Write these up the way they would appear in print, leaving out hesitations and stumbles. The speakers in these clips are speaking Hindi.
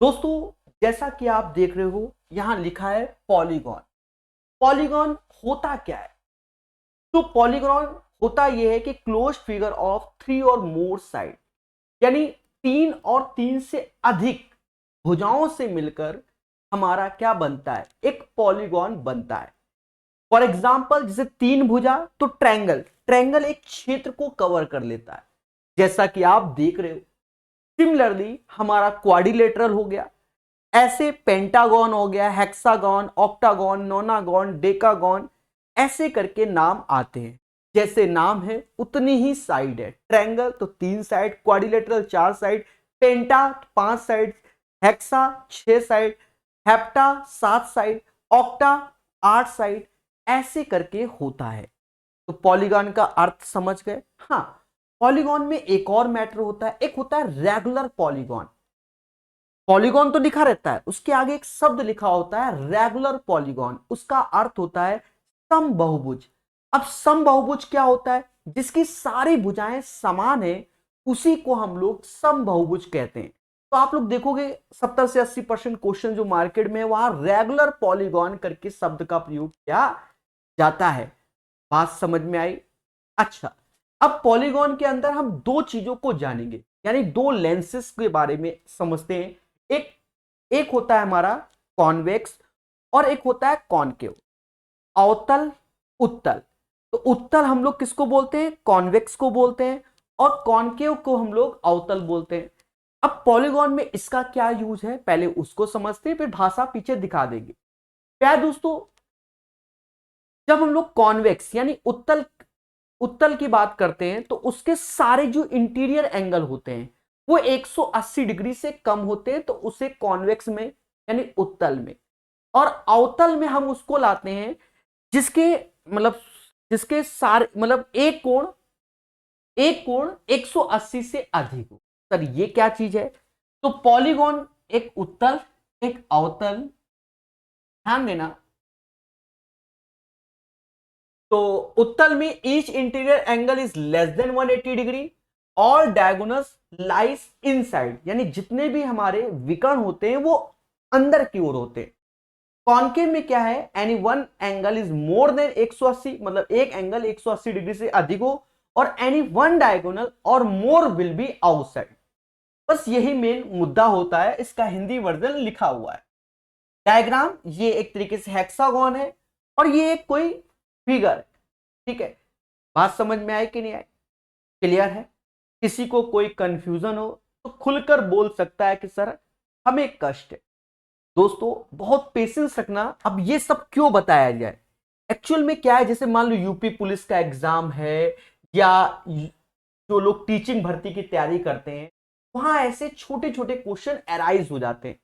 दोस्तों, जैसा कि आप देख रहे हो यहां लिखा है पॉलीगॉन। पॉलीगॉन होता क्या है? तो पॉलीगॉन होता यह है कि क्लोज फिगर ऑफ थ्री और मोर साइड, यानी तीन और तीन से अधिक भुजाओं से मिलकर हमारा क्या बनता है? एक पॉलीगॉन बनता है। फॉर एग्जाम्पल, जैसे तीन भुजा तो ट्रायंगल। ट्रायंगल एक क्षेत्र को कवर कर लेता है, जैसा कि आप देख रहे हो। सिमिलरली हमारा क्वाड्रिलेटरल हो गया, ऐसे पेंटागन हो गया, हेक्सागन, ऑक्टागन, नोनागन, डेकागन, ऐसे करके नाम आते हैं। जैसे नाम है उतनी ही साइड है। ट्रायंगल तो तीन साइड, क्वाड्रिलेटरल चार साइड, पेंटा पांच साइड, हेक्सा छह साइड, हेप्टा सात साइड, ऑक्टा आठ साइड, ऐसे करके होता है। तो पॉलीगॉन का अर्थ समझ गए? हाँ। पॉलीगॉन में एक और मैटर होता है, एक होता है रेगुलर पॉलीगॉन। पॉलीगॉन तो लिखा रहता है, उसके आगे एक शब्द लिखा होता है रेगुलर पॉलीगॉन। उसका अर्थ होता है समबाहुभुज। अब समबाहुभुज क्या होता है? जिसकी सारी भुजाएं समान है, उसी को हम लोग समबाहुभुज कहते हैं। तो आप लोग देखोगे 70 से 80% क्वेश्चन जो मार्केट में है वहां रेगुलर पॉलीगॉन करके शब्द का प्रयोग किया जाता है। बात समझ में आई? अच्छा, अब पॉलीगॉन के अंदर हम दो चीजों को जानेंगे, यानी दो लेंसेस के बारे में समझते हैं। एक एक होता है हमारा कॉन्वेक्स और एक होता है कॉनकेव। अवतल, उत्तल। तो उत्तल हम लोग किसको बोलते हैं? कॉन्वेक्स को बोलते हैं। और कॉनकेव को हम लोग अवतल बोलते हैं। अब पॉलीगॉन में इसका क्या यूज है, पहले उसको समझते हैं, फिर भाषा पीछे दिखा देंगे। क्या दोस्तों, जब हम लोग कॉन्वेक्स यानी उत्तल उत्तल की बात करते हैं तो उसके सारे जो इंटीरियर एंगल होते हैं वो 180 डिग्री से कम होते हैं, तो उसे कॉन्वेक्स में यानी उत्तल में। और अवतल में हम उसको लाते हैं जिसके मतलब जिसके सारे मतलब एक कोण 180 से अधिक हो। सर ये क्या चीज है? तो पॉलीगॉन एक उत्तल एक अवतल, ध्यान देना। तो उत्तल में each interior angle is less than 180 degree और डायगोनल्स लाइस इनसाइड, यानी जितने भी हमारे विकर्ण होते हैं वो अंदर की ओर होते हैं। कॉनकेव में क्या है? Any one angle is more than 180, मतलब एक एंगल 180 डिग्री से अधिक हो, और एनी वन डायगोनल और मोर विल बी आउटसाइड। बस यही मेन मुद्दा होता है। इसका हिंदी वर्जन लिखा हुआ है। डायग्राम ये एक तरीके से हेक्सागोन है और ये एक कोई फिगर है। ठीक है, बात समझ में आई कि नहीं आई? क्लियर है? किसी को कोई कंफ्यूजन हो तो खुलकर बोल सकता है कि सर हमें कष्ट है। दोस्तों बहुत पेशेंस रखना। अब ये सब क्यों बताया जाए? एक्चुअल में क्या है, जैसे मान लो यूपी पुलिस का एग्जाम है या जो लोग टीचिंग भर्ती की तैयारी करते हैं, वहां ऐसे छोटे छोटे क्वेश्चन अराइज हो जाते हैं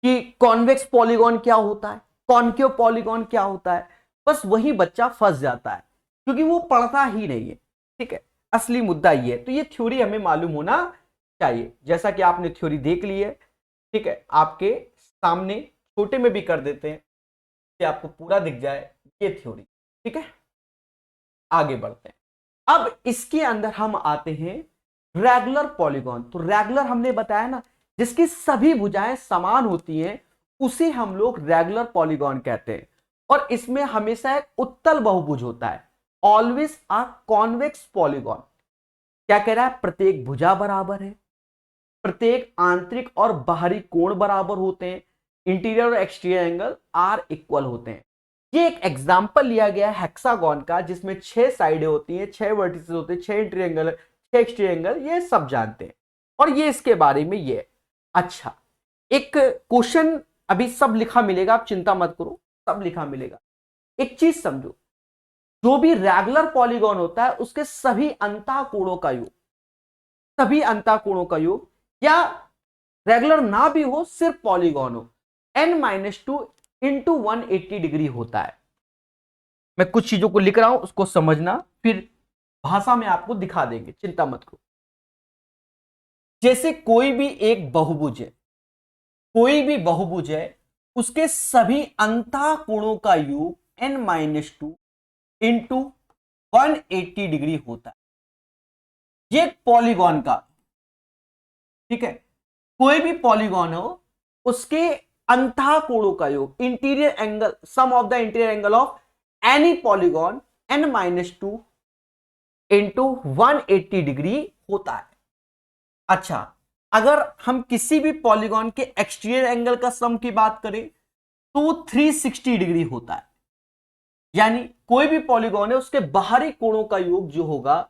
कि कॉन्वेक्स पॉलीगॉन क्या होता है, कॉनकेव पॉलीगॉन क्या होता है। बस वही बच्चा फंस जाता है क्योंकि वो पढ़ता ही नहीं है। ठीक है, असली मुद्दा ये है। तो ये थ्योरी हमें मालूम होना चाहिए। जैसा कि आपने थ्योरी देख ली है, ठीक है, आपके सामने छोटे में भी कर देते हैं कि आपको पूरा दिख जाए ये थ्योरी। ठीक है, आगे बढ़ते हैं। अब इसके अंदर हम आते हैं रेगुलर पॉलीगॉन। तो रेगुलर हमने बताया ना, जिसकी सभी भुजाएं समान होती हैं उसे हम लोग रेगुलर पॉलीगॉन कहते हैं। और इसमें हमेशा एक उत्तल बहुभुज होता है, ऑलवेज अ कॉन्वेक्स पॉलीगॉन। क्या कह रहा है? प्रत्येक भुजा बराबर है, प्रत्येक आंतरिक और बाहरी कोण बराबर होते हैं, इंटीरियर और एक्सटीरियर एंगल आर इक्वल होते हैं। ये एक एग्जांपल लिया गया है हेक्सागोन का, जिसमें 6 साइडें होती हैं, 6 वर्टिसेस होते हैं, 6 इंटीरियर एंगल, 6 एक्सटीरियर एंगल, ये सब जानते हैं। और ये इसके बारे में ये। अच्छा, एक क्वेश्चन अभी सब लिखा मिलेगा, आप चिंता मत करो, सब लिखा मिलेगा। एक चीज समझो, जो भी रेगुलर पॉलीगॉन होता है उसके सभी अंतः कोणों का योग, सभी अंतः कोणों का योग, या रेगुलर ना भी हो सिर्फ पॉलीगॉन हो, n-2 इंटू 180 डिग्री होता है। मैं कुछ चीजों को लिख रहा हूं, उसको समझना, फिर भाषा में आपको दिखा देंगे, चिंता मत करो। जैसे कोई भी एक बहुभुज है, कोई भी बहुभुज है, उसके सभी अंतः कोणों का योग n-2 इंटू 180 डिग्री होता है। ये पॉलीगॉन का, ठीक है, कोई भी पॉलीगॉन हो उसके अंतः कोणों का योग, interior angle, sum of the interior angle of any polygon n-2 into 180 degree होता है। अच्छा, अगर हम किसी भी पॉलीगॉन के एक्सटीरियर एंगल का सम की बात करें तो 360 डिग्री होता है। यानी कोई भी पॉलीगॉन है उसके बाहरी कोणों का योग जो होगा,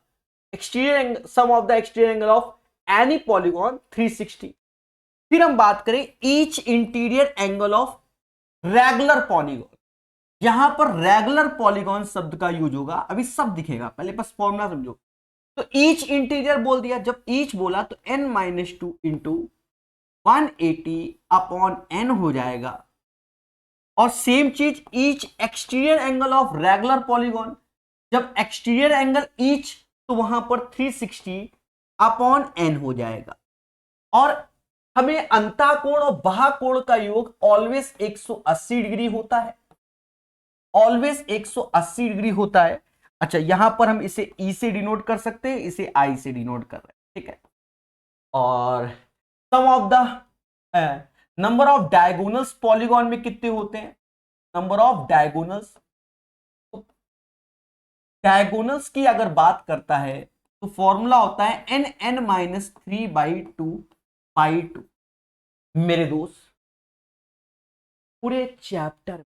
exterior angle, sum of the exterior angle of any polygon 360। फिर हम बात करें each interior angle of regular polygon. यहां पर रेगुलर पॉलीगॉन शब्द का यूज होगा, अभी सब दिखेगा, पहले बस फॉर्मूला समझो। तो ईच इंटीरियर बोल दिया, जब ईच बोला तो n-2 इंटू 180 अपॉन n हो जाएगा। और सेम चीज each exterior angle of regular polygon, जब एक्सटीरियर एंगल ईच तो वहां पर 360 अपॉन n हो जाएगा। और हमें अंतः कोण और बाह्य कोण का योग ऑलवेज 180 डिग्री होता है, ऑलवेज 180 डिग्री होता है। अच्छा, यहां पर हम इसे E से डिनोट कर सकते हैं, इसे I से डिनोट कर रहे हैं, ठीक है। और sum of the number of diagonals polygon में कितने होते हैं, नंबर ऑफ डायगोनल्स, डायगोनल्स की अगर बात करता है तो फॉर्मूला होता है n-3/2 मेरे दोस्त, पूरे चैप्टर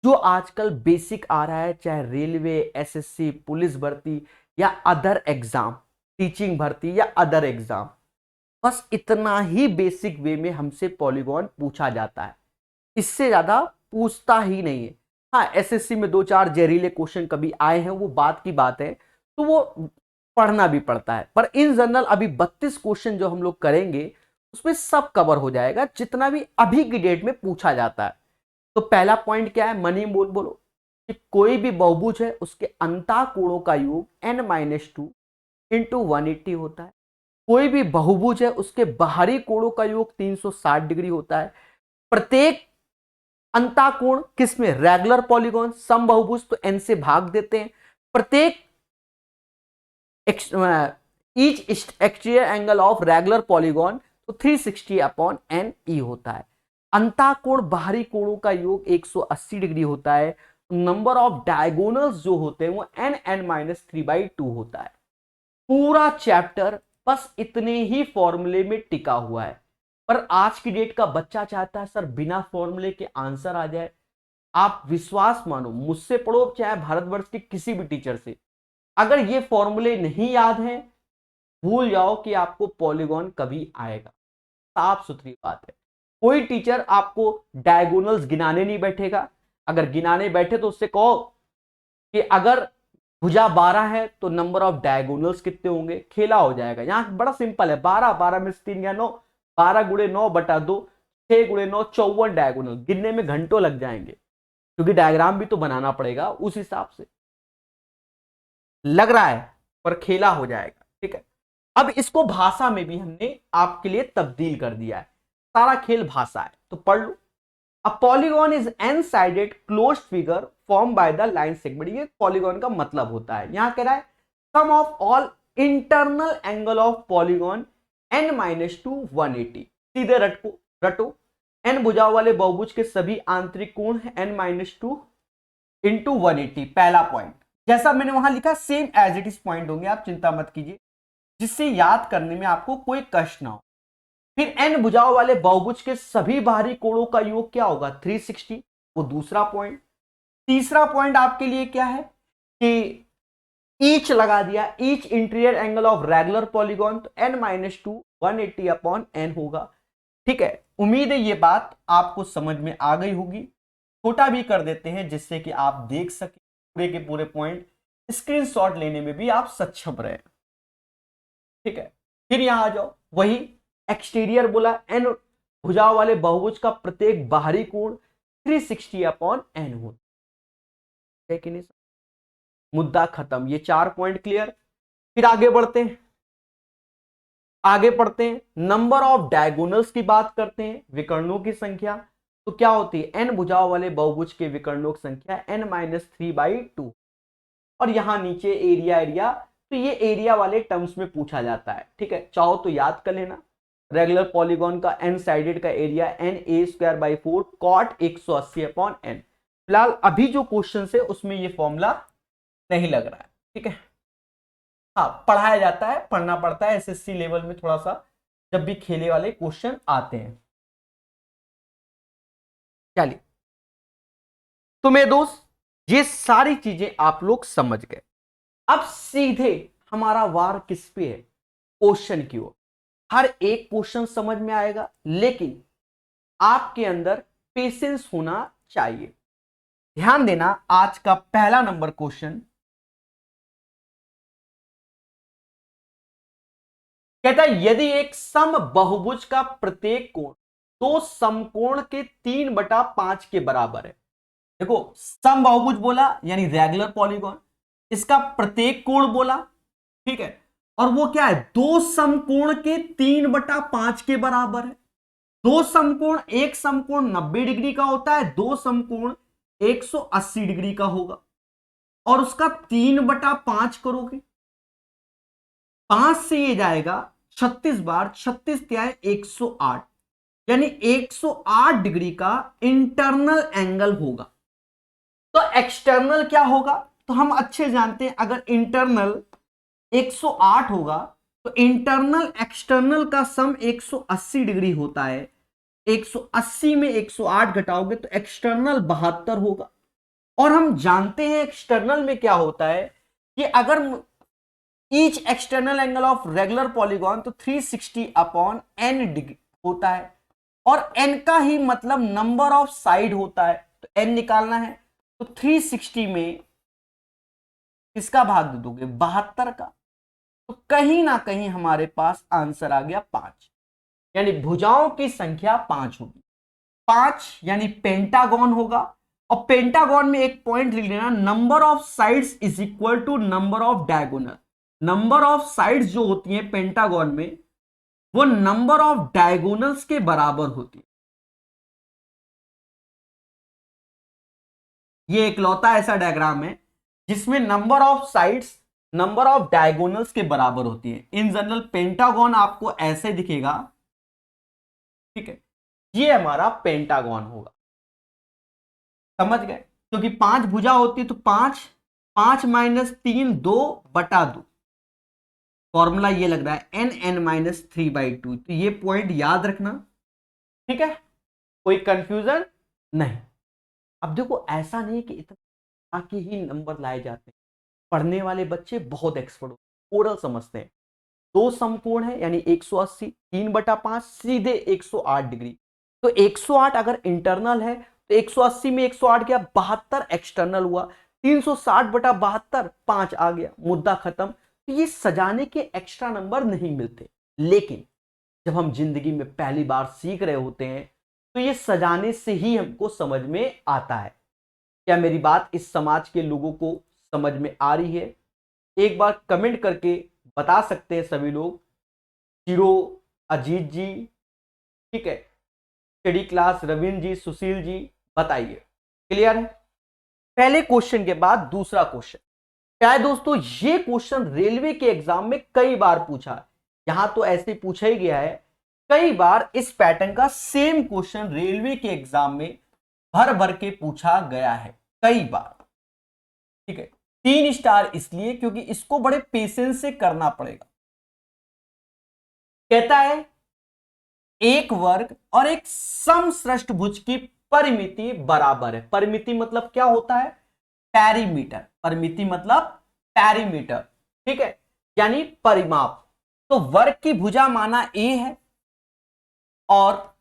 जो आजकल बेसिक आ रहा है, चाहे रेलवे, एसएससी, पुलिस भर्ती या अदर एग्जाम, टीचिंग भर्ती या अदर एग्जाम, बस इतना ही बेसिक वे में हमसे पॉलीगॉन पूछा जाता है, इससे ज्यादा पूछता ही नहीं है। हाँ, एसएससी में 2-4 जहरीले क्वेश्चन कभी आए हैं, वो बात की बात है, तो वो पढ़ना भी पड़ता है, पर इन जनरल अभी 32 क्वेश्चन जो हम लोग करेंगे उसमें सब कवर हो जाएगा जितना भी अभी की डेट में पूछा जाता है। तो पहला पॉइंट क्या है, मनी बोलो कि कोई भी बहुभुज है उसके अंतः कोणों का योग n-2 इंटू 180 होता है। कोई भी बहुभुज है उसके बाहरी कोणों का योग 360 डिग्री होता है। प्रत्येक अंतः कोण किसमें, रेगुलर पॉलीगॉन, सम बहुभुज तो n से भाग देते हैं। प्रत्येक each exterior angle of regular polygon तो 360 अपॉन n e होता है। अंतः कोण बाहरी कोणों का योग 180 डिग्री होता है। नंबर ऑफ डायगोनल्स जो होते हैं वो n-3/2 होता है। पूरा चैप्टर बस इतने ही फॉर्मूले में टिका हुआ है, पर आज की डेट का बच्चा चाहता है सर बिना फॉर्मूले के आंसर आ जाए। आप विश्वास मानो, मुझसे पढ़ो चाहे भारतवर्ष के किसी भी टीचर से, अगर ये फॉर्मूले नहीं याद हैं भूल जाओ कि आपको पॉलीगॉन कभी आएगा। साफ सुथरी बात है। कोई टीचर आपको डायगोनल्स गिनाने नहीं बैठेगा, अगर गिनाने बैठे तो उससे कहो कि अगर भुजा 12 है तो नंबर ऑफ डायगोनल्स कितने होंगे, खेला हो जाएगा। यहां बड़ा सिंपल है, 12 में से 3 या 9, 12 गुणे 9/2, 6 गुणे 9, 54 डायगोनल। गिनने में घंटों लग जाएंगे क्योंकि डायग्राम भी तो बनाना पड़ेगा उस हिसाब से। लग रहा है पर खेला हो जाएगा, ठीक है। अब इसको भाषा में भी हमने आपके लिए तब्दील कर दिया है, सारा खेल भाषा है, तो पढ़ लो। A polygon is n sided closed figure form by the line segment. ये पॉलीगॉन का मतलब होता है। यहां कह रहा है sum of all internal angle of polygon n-2 180। सीधे रटो n भुजाओं वाले बहुभुज के सभी आंतरिक कोण n-2 इंटू 180। पहला पॉइंट जैसा मैंने वहां लिखा same as it is point होंगे, आप चिंता मत कीजिए, जिससे याद करने में आपको कोई कष्ट ना हो। फिर n भुजाओं वाले बहुभुज के सभी बाहरी कोणों का योग क्या होगा, 360, वो दूसरा पॉइंट। तीसरा पॉइंट आपके लिए क्या है कि ईच लगा दिया, each interior angle of regular polygon, तो n-2 180 अपॉन n होगा, ठीक है। उम्मीद है ये बात आपको समझ में आ गई होगी। छोटा भी कर देते हैं जिससे कि आप देख सके पूरे के पूरे पॉइंट, स्क्रीनशॉट लेने में भी आप सक्षम रहे, ठीक है। फिर यहां आ जाओ, वही एक्सटीरियर बोला, n भुजाओं वाले बहुभुज का प्रत्येक बाहरी कोण 360 अपॉन n होता है कि नहीं। मुद्दा खत्म, ये 4 पॉइंट क्लियर। फिर आगे बढ़ते हैं, आगे पढ़ते हैं, नंबर ऑफ डायगोनल्स की बात करते हैं, विकर्णों की संख्या। तो क्या होती है, n भुजाओं वाले बहुभुज के विकर्णों की संख्या n-3/2। और यहां नीचे एरिया, तो ये एरिया वाले टर्म्स में पूछा जाता है, ठीक है। चाहो तो याद कर लेना, रेगुलर पॉलीगॉन का एन साइडेड का एरिया NA²/4 cot 180/n। फिलहाल अभी जो क्वेश्चन है उसमें ये फॉर्मूला नहीं लग रहा है, ठीक है। हाँ, पढ़ाया जाता है, पढ़ना पड़ता है SSC लेवल में थोड़ा सा, जब भी खेले वाले क्वेश्चन आते हैं। चलिए, तो मेरे दोस्त ये सारी चीजें आप लोग समझ गए। अब सीधे हमारा वार किस पे है? क्वेश्चन की ओर। हर एक क्वेश्चन समझ में आएगा, लेकिन आपके अंदर पेशेंस होना चाहिए। ध्यान देना, आज का पहला नंबर क्वेश्चन कहता है यदि एक सम बहुभुज का प्रत्येक कोण दो समकोण के 3/5 के बराबर है। देखो, सम बहुभुज बोला यानी रेगुलर पॉलीगॉन, इसका प्रत्येक कोण बोला, ठीक है, और वो क्या है? दो समकोण के 3/5 के बराबर है। दो समकोण, एक समकोण 90 डिग्री का होता है, दो समकोण 180 डिग्री का होगा, और उसका 3/5 करोगे, 5 से ये जाएगा 36 बार, 36 क्या है? 108, यानी 108 डिग्री का इंटरनल एंगल होगा। तो एक्सटर्नल क्या होगा? तो हम अच्छे जानते हैं, अगर इंटरनल 108 होगा तो इंटरनल एक्सटर्नल का सम 180 डिग्री होता है। 180 में 108 घटाओगे तो एक्सटर्नल 72 होगा। और हम जानते हैं एक्सटर्नल में क्या होता है कि अगर each external angle of regular polygon तो 360/n डिग्री होता है, और n का ही मतलब नंबर ऑफ साइड होता है, तो n निकालना है तो 360 में किसका भाग दे दोगे? 72 का। तो कहीं ना कहीं हमारे पास आंसर आ गया 5, यानी भुजाओं की संख्या 5 होगी। 5 यानी पेंटागन होगा, और पेंटागन में एक पॉइंट लिख लेना, number of sides is equal to number of diagonal. Number of sides जो होती हैं पेंटागन में, वो नंबर ऑफ डायगोनल्स के बराबर होती है। ये इकलौता ऐसा डायग्राम है जिसमें number of sides number of diagonals के बराबर होती है। इन जनरल पेंटागन आपको ऐसे दिखेगा, ठीक है, ये हमारा पेंटागन होगा, समझ गए? क्योंकि 5 भुजा होती है तो 5, 5 - 3 2/2, फॉर्मूला ये लग रहा है n(n-3/2)। तो ये पॉइंट याद रखना, ठीक है, कोई कंफ्यूजन नहीं। अब देखो, ऐसा नहीं कि इतना के ही नंबर लाए जाते हैं, पढ़ने वाले बच्चे बहुत एक्सपर्ट होते हैं, ओरल समझते हैं। दो समकोण है यानी 180, 3/5 सीधे 108 डिग्री, तो 108 अगर इंटरनल है तो 180 में 108 गया, 72 एक्सटर्नल हुआ, 360/72, 5 आ गया, मुद्दा खत्म। तो ये सजाने के एक्स्ट्रा नंबर नहीं मिलते, लेकिन जब हम जिंदगी में पहली बार सीख रहे होते हैं तो ये सजाने से ही हमको समझ में आता है। क्या मेरी बात इस समाज के लोगों को समझ में आ रही है? एक बार कमेंट करके बता सकते हैं सभी लोग। चिरो, अजीत जी, ठीक है, स्टडी क्लास, रविंद्र जी, सुशील जी, बताइए, क्लियर है? पहले क्वेश्चन के बाद दूसरा क्वेश्चन क्या है दोस्तों? ये क्वेश्चन रेलवे के एग्जाम में कई बार पूछा, यहां तो ऐसे पूछा ही गया है, कई बार इस पैटर्न का सेम क्वेश्चन रेलवे के एग्जाम में भर भर के पूछा गया है, कई बार, ठीक है। 3 स्टार इसलिए क्योंकि इसको बड़े पेशेंस से करना पड़ेगा। कहता है एक वर्ग और एक समष्टभुज की परिमिति बराबर है। परिमिति मतलब क्या होता है? पैरीमीटर। परिमिति मतलब पैरीमीटर, ठीक है, यानी परिमाप। तो वर्ग की भुजा माना a है, और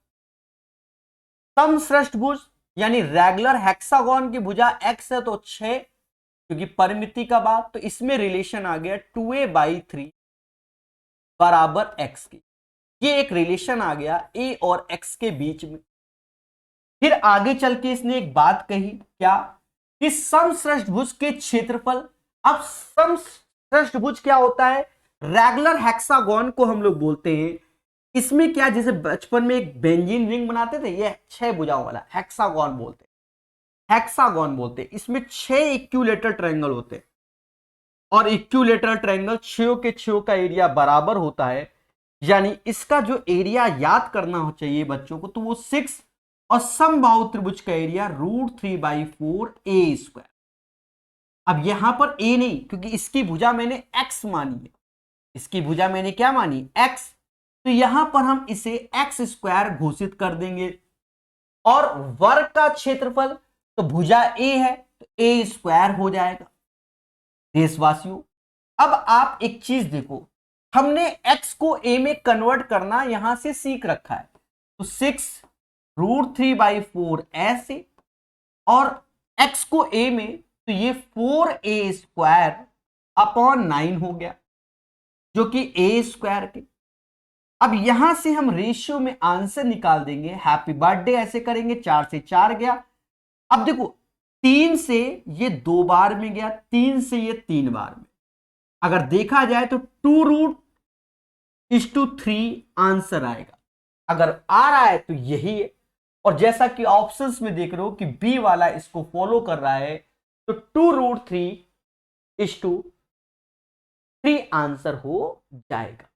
समष्टभुज यानी रेगुलर हेक्सागोन की भुजा x है, तो 6, क्योंकि परिमिति का बात, तो इसमें रिलेशन आ गया 2a/3 बराबर x की। ये एक रिलेशन आ गया a और x के बीच में। फिर आगे चल के इसने एक बात कही, क्या? कि समष्टभुज के क्षेत्रफल। अब समष्टभुज क्या होता है? रेगुलर हेक्सागोन को हम लोग बोलते हैं। इसमें क्या, जैसे बचपन में एक बेंजीन रिंग बनाते थे, ये 6 भुजाओं वाला हेक्सागोन बोलते हैं, हेक्सागोन बोलते हैं। इसमें 6 इक्विलेटरल ट्रायंगल होते हैं, और इक्विलेटरल ट्रायंगल 6 के 6 का एरिया बराबर होता है, यानी इसका जो एरिया याद करना हो चाहिए बच्चों को, तो वो 6 और समबाहु त्रिभुज का एरिया √3/4 ए स्क्वायर। अब यहां पर ए नहीं, क्योंकि इसकी भुजा मैंने x मानी है, इसकी भुजा मैंने क्या मानी, x, तो यहां पर हम इसे x स्क्वायर घोषित कर देंगे। और वर्ग का क्षेत्रफल, तो भुजा a है तो a स्क्वायर हो जाएगा। देशवासियों, अब आप एक चीज देखो, हमने x को a में कन्वर्ट करना यहां से सीख रखा है, तो 6√3/4 ऐसे, और x को a में, तो ये 4a स्क्वायर अपॉन 9 हो गया, जो कि a स्क्वायर के। अब यहां से हम रेशियो में आंसर निकाल देंगे, हैप्पी बर्थडे ऐसे करेंगे, 4 से 4 गया। अब देखो 3 से ये 2 बार में गया, 3 से ये 3 बार में, अगर देखा जाए तो 2√3 आंसर आएगा। अगर आ रहा है तो यही है, और जैसा कि ऑप्शंस में देख रहे हो कि बी वाला इसको फॉलो कर रहा है, तो 2√3 आंसर हो जाएगा।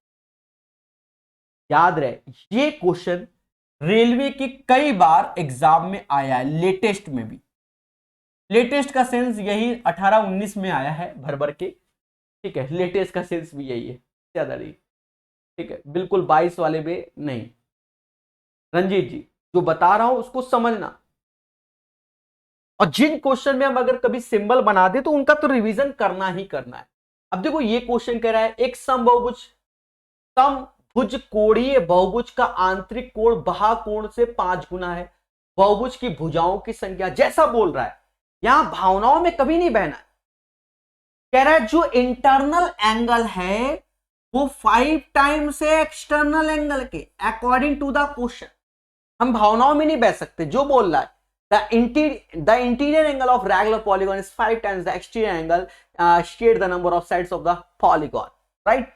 याद रहे, ये क्वेश्चन रेलवे के कई बार एग्जाम में आया है, लेटेस्ट में भी। लेटेस्ट का सेंस यही 18-19 में आया है भर भर के, ठीक है, लेटेस्ट का सेंस भी यही है, ज्यादा नहीं, ठीक है, बिल्कुल 22 वाले में नहीं। रंजीत जी, जो बता रहा हूं उसको समझना, और जिन क्वेश्चन में हम अगर कभी सिंबल बना दे तो उनका तो रिवीजन करना ही करना है। अब देखो ये क्वेश्चन कह रहा है एक समभुज कोणीय बहुभुज का आंतरिक कोण बाह्य कोण से 5 गुना है, बहुभुज की भुजाओं की संख्या, जैसा बोल रहा है, यहां भावनाओं में कभी नहीं बहना है। कह रहा है जो इंटरनल एंगल है वो 5 टाइम्स है एक्सटर्नल एंगल के, अकॉर्डिंग टू द क्वेश्चन। हम भावनाओं में नहीं बह सकते, जो बोल रहा है the interior angle of regular polygon is 5 times the exterior angle, state the number of sides of the polygon, right?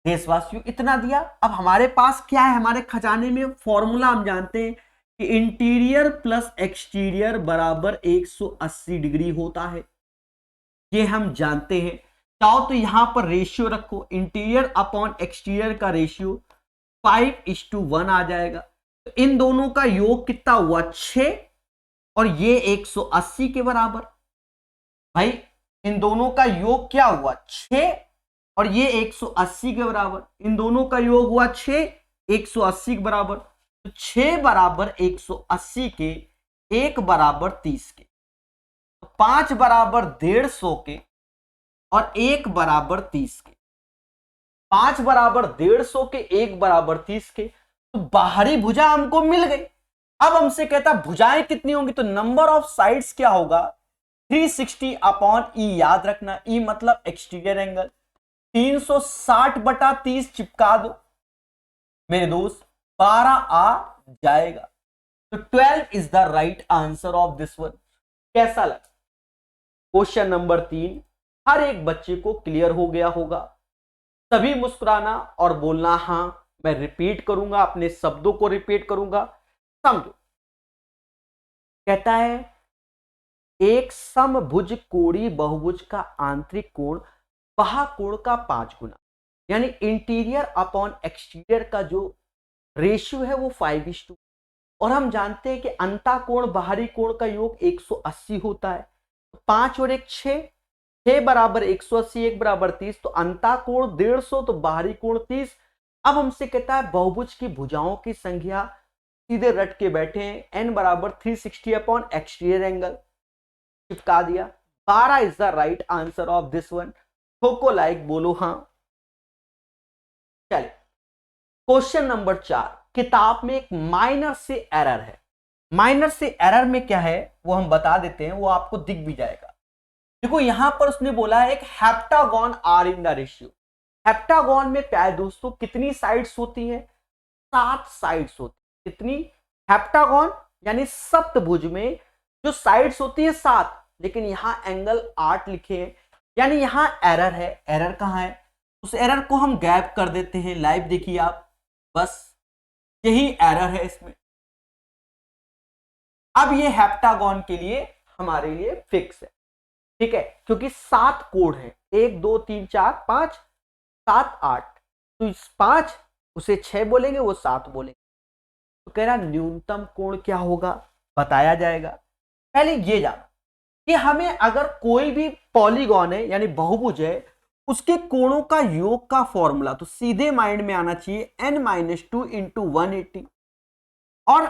देशवासियों इतना दिया। अब हमारे पास क्या है, हमारे खजाने में फॉर्मूला हम जानते हैं कि इंटीरियर प्लस एक्सटीरियर बराबर 180 डिग्री होता है, ये हम जानते हैं। चाहो तो यहां पर रेशियो रखो, इंटीरियर अपॉन एक्सटीरियर का रेशियो 5:1 आ जाएगा, तो इन दोनों का योग कितना हुआ, 6, और ये 180 के बराबर। भाई इन दोनों का योग क्या हुआ, 6, और ये 180 के बराबर, इन दोनों का योग हुआ 6, 180 के बराबर, तो 6 बराबर 180 के, 1 बराबर 30 के, 5 बराबर 150 के, और 1 बराबर 30 के। 5 बराबर 150 के, 1 बराबर 30 के, तो बाहरी भुजा हमको मिल गई। अब हमसे कहता भुजाएं कितनी होंगी, तो नंबर ऑफ साइड्स क्या होगा, 360 अपॉन ई, याद रखना, ई मतलब एक्सटीरियर एंगल, 360/30 चिपका दो मेरे दोस्त, 12 आ जाएगा। तो 12 is the right answer of this one. कैसा लगा क्वेश्चन नंबर 3? हर एक बच्चे को क्लियर हो गया होगा। सभी मुस्कुराना और बोलना हां, मैं रिपीट करूंगा, अपने शब्दों को रिपीट करूंगा, समझो। कहता है एक समभुज कोणीय बहुभुज का आंतरिक कोण बाह्य कोण का 5 गुना, यानी इंटीरियर अपॉन एक्सटीरियर का जो रेशियो है वो 5:2, और हम जानते हैं कि अंतःकोण बाहरी कोण का योग 180 होता है, तो 5 और 1 6, 6 बराबर 180, 1 बराबर 30, तो अंतःकोण 150, तो बाहरी कोण 30। अब हमसे कहता है बहुभुज की भुजाओं की संख्या, सीधे रट के बैठे हैं, n बराबर 360 अपॉन एक्सटीरियर एंगल, चिपका दिया। 12 is the right answer of this one. ठोको लाइक, बोलो हां। चलिए क्वेश्चन नंबर 4, किताब में एक माइनर से एरर है। माइनर से एरर में क्या है वो हम बता देते हैं, वो आपको दिख भी जाएगा। देखो यहां पर उसने बोला है एक heptagon are in the ratio. Heptagon में प्यारे दोस्तों कितनी साइड्स होती है, 7 साइड्स होती है। कितनी, हेप्टागोन यानी सप्तभुज में जो साइड्स होती है 7, लेकिन यहां एंगल 8 लिखे हैं, यानी यहां एरर है। एरर कहां है, उस एरर को हम गैप कर देते हैं। लाइव देखिए आप, बस यही एरर है इसमें। अब ये हेप्टागोन के लिए हमारे लिए फिक्स है, ठीक है, क्योंकि 7 कोण है, 1 2 3 4 5 7 8, तो इस 5 उसे 6 बोलेंगे, वो 7 बोलेंगे। तो कह रहा न्यूनतम कोण क्या होगा, बताया जाएगा। पहले ये जाना कि हमें अगर कोई भी पॉलीगॉन है यानी बहुभुज है, उसके कोणों का योग का फॉर्मूला तो सीधे माइंड में आना चाहिए n-2 इंटू 180। और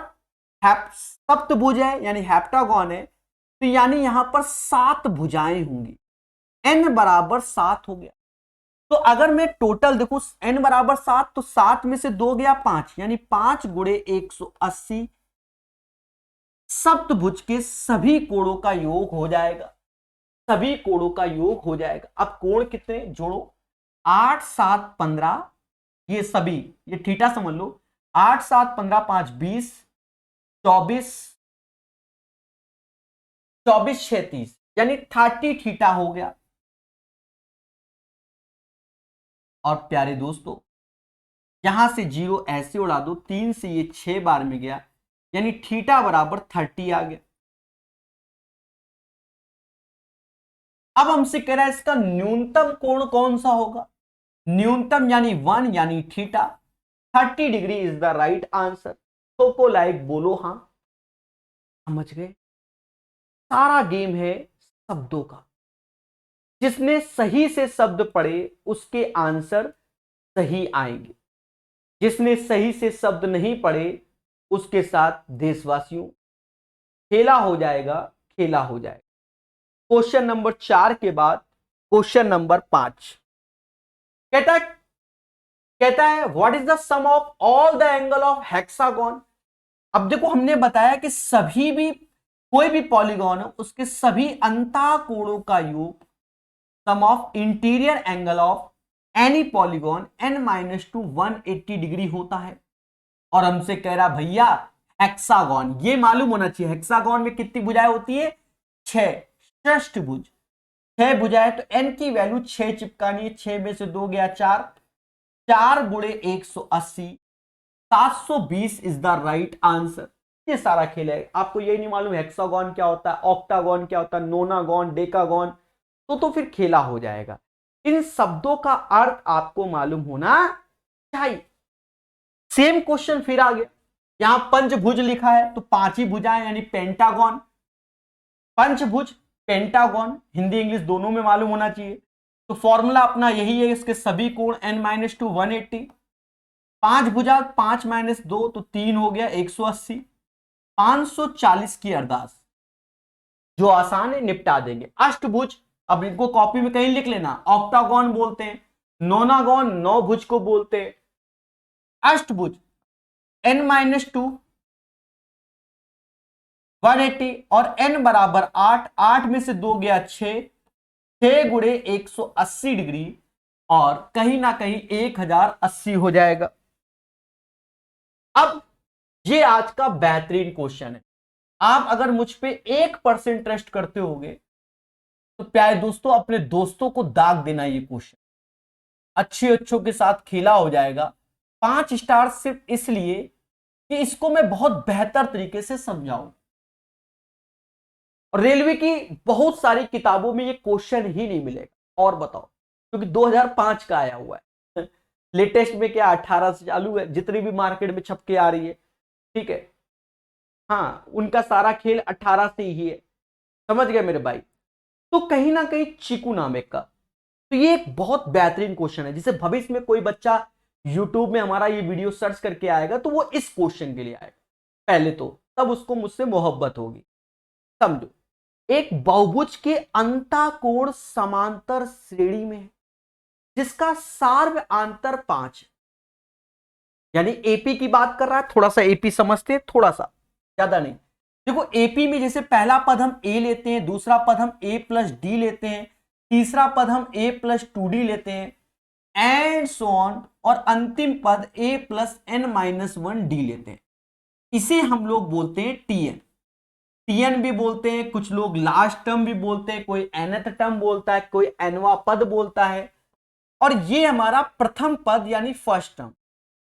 सप्तभुज है यानी हेप्टागॉन है, तो यानी यहां पर 7 भुजाएं होंगी, n बराबर 7 हो गया। तो अगर मैं टोटल देखूं n बराबर 7, तो 7 में से 2 गया 5, यानी 5 गुणे 180 सप्तभुज के सभी कोणों का योग हो जाएगा, सभी कोणों का योग हो जाएगा। अब कोण कितने जोड़ो, 8 7 15, ये सभी, ये थीटा समझ लो, 8 7 15 5 20, 24 24 36, यानी 30 थीटा हो गया। और प्यारे दोस्तों यहां से 0 ऐसे उड़ा दो, 3 से ये 6 बार में गया, यानी थीटा बराबर 30 आ गया। अब हमसे कह रहा है इसका न्यूनतम कोण कौन सा होगा, न्यूनतम यानी 1 यानी theta. 30 degree is the right answer. तो को लाइक बोलो हाँ। समझ गए, सारा गेम है शब्दों का, जिसने सही से शब्द पढ़े उसके आंसर सही आएंगे, जिसने सही से शब्द नहीं पढ़े उसके साथ देशवासियों खेला हो जाएगा, खेला हो जाएगा। क्वेश्चन नंबर 4 के बाद क्वेश्चन नंबर 5 कहता है what is the sum of all the angle of hexagon. अब देखो हमने बताया कि सभी भी कोई भी पॉलीगॉन है उसके सभी अंतः कोणों का योग sum of interior angle of any polygon n-2 180 degree होता है। और हमसे कह रहा भैया हेक्सागोन, ये मालूम होना चाहिए हेक्सागोन में कितनी भुजाएं होती है, 6, षष्ठभुज 6 भुजाएं, तो n की वैल्यू 6 चिपकानी है, 6 में से 2 गया 4, 4 गुणे 180, 720 इज द राइट आंसर। ये सारा खेल है, आपको यही नहीं मालूम हेक्सागोन क्या होता है, ऑक्टागोन क्या होता है, नोनागोन, डेकागोन, तो फिर खेला हो जाएगा। इन शब्दों का अर्थ आपको मालूम होना चाहिए। सेम क्वेश्चन फिर आ गया, यहां पंचभुज लिखा है तो 5 ही भुजाएं यानी पेंटागन, पंचभुज पेंटागन हिंदी इंग्लिश दोनों में मालूम होना चाहिए। तो फॉर्मूला अपना यही है, इसके सभी कोण n-2 180, 5 भुजा 5 - 2 तो 3 हो गया 180, 540 की अरदास जो आसान है निपटा देंगे। अष्टभुज, अब इनको कॉपी में कहीं लिख लेना, ऑक्टागोन बोलते हैं, नोनागोन 9 भुज को बोलते हैं, अष्टभुज n-2 180 और n बराबर 8, 8 में से 2 गया 6, 6 गुणे 180 डिग्री और कहीं ना कहीं 1080 हो जाएगा। अब ये आज का बेहतरीन क्वेश्चन है, आप अगर मुझ पे 1% ट्रस्ट करते होगे तो प्यारे दोस्तों अपने दोस्तों को दाग देना, ये क्वेश्चन अच्छों के साथ खेला हो जाएगा। 5 स्टार सिर्फ इसलिए कि इसको मैं बहुत बेहतर तरीके से समझाऊं। और रेलवे की बहुत सारी किताबों में ये क्वेश्चन ही नहीं मिलेगा। और बताओ, क्योंकि 2005 का आया हुआ है, लेटेस्ट में क्या 18 से चालू है, जितनी भी मार्केट में छप के आ रही है, ठीक है, हाँ उनका सारा खेल 18 से ही है, समझ गए मेरे भाई। तो कहीं ना कहीं चिकू नाम एक का, तो ये एक बहुत बेहतरीन क्वेश्चन है जिसे भविष्य में कोई बच्चा यूट्यूब में हमारा ये वीडियो सर्च करके आएगा तो वो इस क्वेश्चन के लिए आएगा पहले, तो तब उसको मुझसे मोहब्बत होगी। समझो, एक बहुभुज के अंतःकोण समांतर श्रेणी में है जिसका सार्व आंतर 5 है, यानी एपी की बात कर रहा है। थोड़ा सा एपी समझते हैं, थोड़ा सा, ज्यादा नहीं। देखो एपी में जैसे पहला पद हम ए लेते हैं, दूसरा पद हम ए प्लस डी लेते हैं, तीसरा पद हम ए प्लस 2d लेते हैं, एंड सो ऑन, और अंतिम पद ए प्लस n-1d लेते हैं। इसे हम लोग बोलते हैं टीएन। टीएन भी बोलते हैं, कुछ लोग लास्ट टर्म भी बोलते हैं, कोई nth टर्म बोलता है, कोई nवा पद बोलता है। और ये हमारा प्रथम पद यानी फर्स्ट टर्म,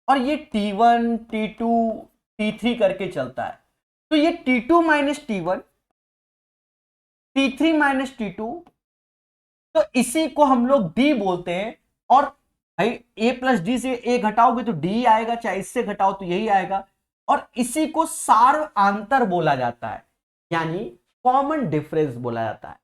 और ये T1 T2 T3 करके चलता है। तो ये T2 - T1 T3 - T2, तो इसी को हम लोग D बोलते हैं। और भाई ए प्लस डी से ए घटाओगे तो डी आएगा, चाहे इससे घटाओ तो यही आएगा। और इसी को सार्वआंतर बोला जाता है, यानी कॉमन डिफरेंस बोला जाता है।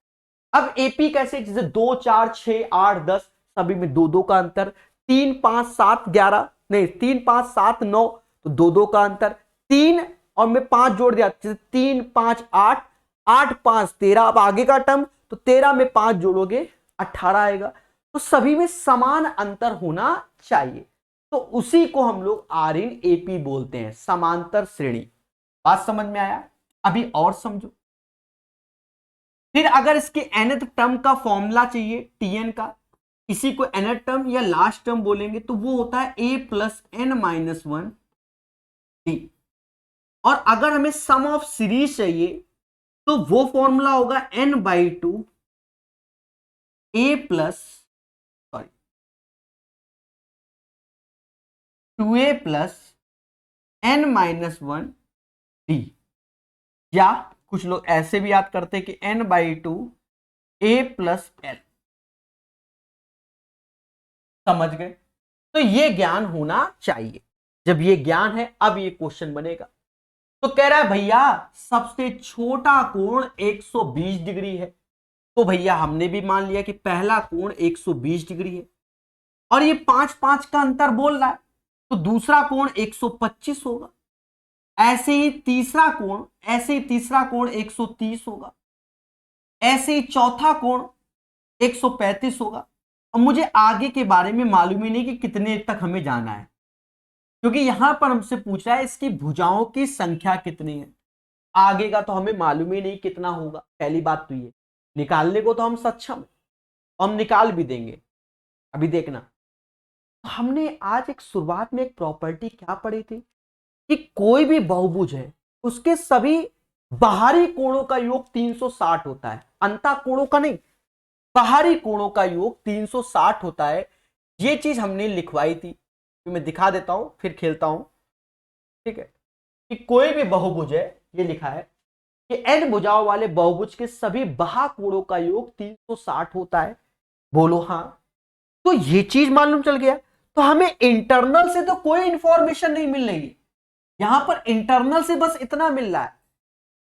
अब एपी कैसे, जैसे 2 4 6 8 10 सभी में 2 2 का अंतर, 3 5 7 11 नहीं 3 5 7 9 तो 2 2 का अंतर, 3 और मैं 5 जोड़ दिया, जैसे 3 5 8 8 5 13। अब आगे का टर्म तो 13 में 5 जोड़ोगे 18 आएगा। तो सभी में समान अंतर होना चाहिए, तो उसी को हम लोग आर इन एपी बोलते हैं, समांतर श्रेणी। बात समझ में आया? अभी और समझो। फिर अगर इसके nth टर्म का फॉर्मूला चाहिए टीएन का, इसी को nth टर्म या लास्ट टर्म बोलेंगे, तो वो होता है a plus n minus one d. और अगर हमें सम ऑफ सीरीज चाहिए तो वो फॉर्मूला होगा n/2 a plus 2a plus n minus one d. या कुछ लोग ऐसे भी याद करते हैं कि n/2 a प्लस एल। समझ गए? तो ये ज्ञान होना चाहिए। जब ये ज्ञान है अब ये क्वेश्चन बनेगा। तो कह रहा है भैया सबसे छोटा कोण 120 डिग्री है, तो भैया हमने भी मान लिया कि पहला कोण 120 डिग्री है, और ये 5 5 का अंतर बोल रहा है, तो दूसरा कोण 125 होगा। ऐसे ही तीसरा कोण 130 होगा। ऐसे ही चौथा कोण 135 होगा। अब मुझे आगे के बारे में मालूम ही नहीं कि कितने तक हमें जाना है, क्योंकि यहां पर हमसे पूछ रहा है इसकी भुजाओं की संख्या कितनी है। आगे का तो हमें मालूम ही नहीं कितना होगा। पहली बात तो ये, निकालने को तो हम सक्षम हैं, हम निकाल भी देंगे। अभी देखना, हमने आज एक शुरुआत में एक प्रॉपर्टी क्या पढ़ी थी कि कोई भी बहुभुज है उसके सभी बाहरी कोणों का योग 360 होता है, अंतः कोणों का नहीं, बाहरी कोणों का योग 360 होता है। ये चीज हमने लिखवाई थी, तो मैं दिखा देता हूं फिर खेलता हूं। ठीक है, कि कोई भी बहुभुज है, ये लिखा है कि n भुजाओं वाले बहुभुज के सभी बाह्य कोणों का योग 360 होता है। बोलो हाँ। तो ये चीज मालूम चल गया, तो हमें इंटरनल से तो कोई इंफॉर्मेशन नहीं मिल रही है। यहां पर इंटरनल से बस इतना मिल रहा है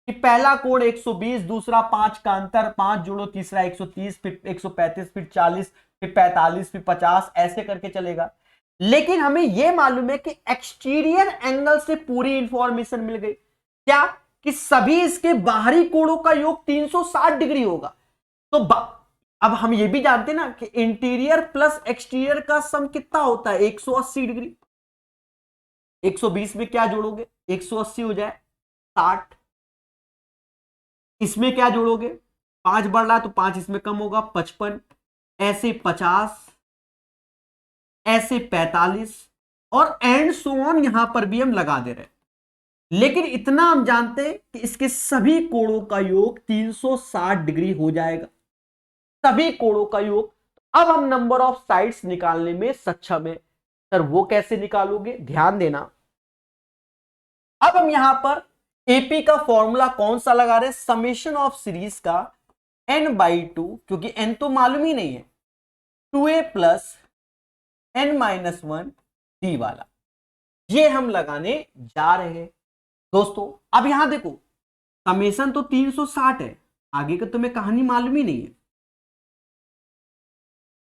कि पहला कोण 120, दूसरा 5 का अंतर, 5 जोड़ो, तीसरा 130, फिर 135, फिर 40, फिर 45, फिर 50, ऐसे करके चलेगा। लेकिन हमें यह मालूम है कि एक्सटीरियर एंगल से पूरी इंफॉर्मेशन मिल गई। क्या? कि सभी इसके बाहरी कोणों का योग 360 डिग्री होगा। तो अब हम ये भी जानते हैं ना कि इंटीरियर प्लस एक्सटीरियर का सम कितना होता है, 180 डिग्री। 120 में क्या जोड़ोगे, 180 हो जाए 60। इसमें क्या जोड़ोगे, 5 बढ़ रहा है तो 5 इसमें कम होगा, 55, ऐसे 50, ऐसे 45, और एंड सो ऑन यहां पर भी हम लगा दे रहे हैं। लेकिन इतना हम जानते हैं कि इसके सभी कोणों का योग 360 डिग्री हो जाएगा, सभी कोणों का योग। अब हम नंबर ऑफ साइड्स निकालने में सक्षम है। सर वो कैसे निकालोगे, ध्यान देना। अब हम यहां पर एपी का फॉर्मूला कौन सा लगा रहे हैं, समेशन ऑफ सीरीज का n/2, क्योंकि n तो मालूम ही नहीं है, 2a plus n minus one D वाला, ये हम लगाने जा रहे हैं दोस्तों। अब यहां देखो, समेशन तो 360 है, आगे का तुम्हें कहानी मालूम ही नहीं है,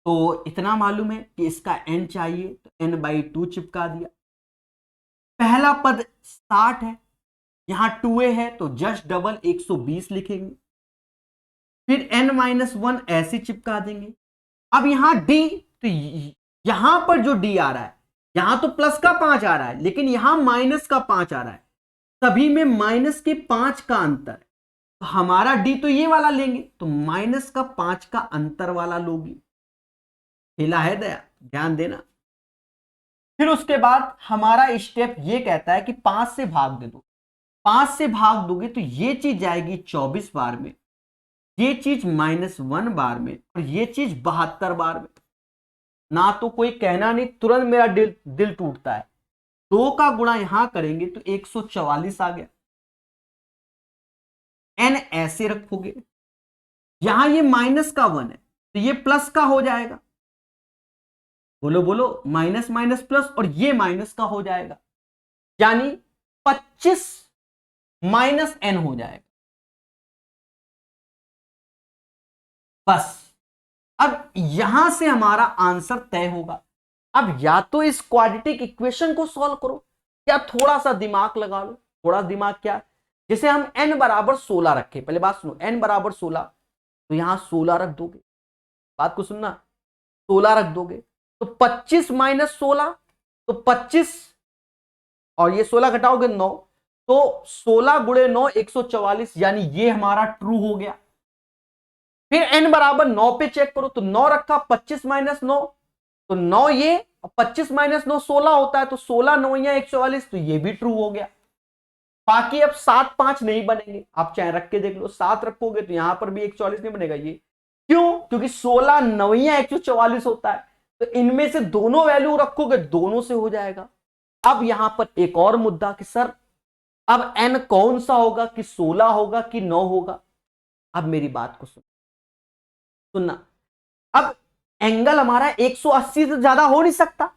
तो इतना मालूम है कि इसका n चाहिए, तो n/2 चिपका दिया। पहला पद 60 है, यहां 2a है तो जस्ट डबल 120 लिखेंगे, फिर n-1 ऐसे चिपका देंगे। अब यहां d, तो यहां पर जो d आ रहा है, यहां तो प्लस का 5 आ रहा है, लेकिन यहां माइनस का 5 आ रहा है, सभी में माइनस के 5 का अंतर है, तो हमारा d तो ये वाला लेंगे, तो माइनस का 5 का अंतर वाला लोगी। हिला है दया, ध्यान देना। फिर उसके बाद हमारा स्टेप ये कहता है कि 5 से भाग दे दो। 5 से भाग दोगे तो ये चीज जाएगी 24 बार में, ये चीज -1 बार में, और ये चीज 72 बार में। ना तो कोई कहना नहीं, तुरंत मेरा दिल टूटता है। 2 का गुणा यहां करेंगे तो 144 आ गया। n ऐसे रखोगे, यहां ये -1 है तो ये प्लस का हो जाएगा, बोलो बोलो, माइनस माइनस प्लस, और ये माइनस का हो जाएगा, यानी 25 माइनस एन हो जाएगा। बस अब यहां से हमारा आंसर तय होगा। अब या तो इस क्वाड्रेटिक इक्वेशन को सॉल्व करो, या थोड़ा सा दिमाग लगा लो। थोड़ा दिमाग क्या, जैसे हम n बराबर 16 रखे, पहले बात सुनो, n बराबर 16, तो यहां 16 रख दोगे, बात को सुनना, 16 रख दोगे, तो 25 माइनस 16, तो 25, और ये 16 घटाओगे 9, तो 16 गुणे 9 144, यानी ये हमारा ट्रू हो गया। फिर n बराबर 9 पे चेक करो, तो 9 रखा, 25 माइनस 9, तो 9 ये, 25 माइनस 9 16 होता है, तो 16 9 या 144, तो ये भी ट्रू हो गया। बाकी अब 7 5 नहीं बनेंगे, आप चाहे रख के देख लो, 7 रखोगे तो यहां पर भी 144 नहीं बनेगा। ये क्यों? क्योंकि 16 9 144 होता है, तो इनमें से दोनों वैल्यू रखोगे, दोनों से हो जाएगा। अब यहां पर एक और मुद्दा कि सर अब n कौन सा होगा, कि 16 होगा कि 9 होगा। अब मेरी बात को सुनना, अब एंगल हमारा 180 से ज्यादा हो नहीं सकता।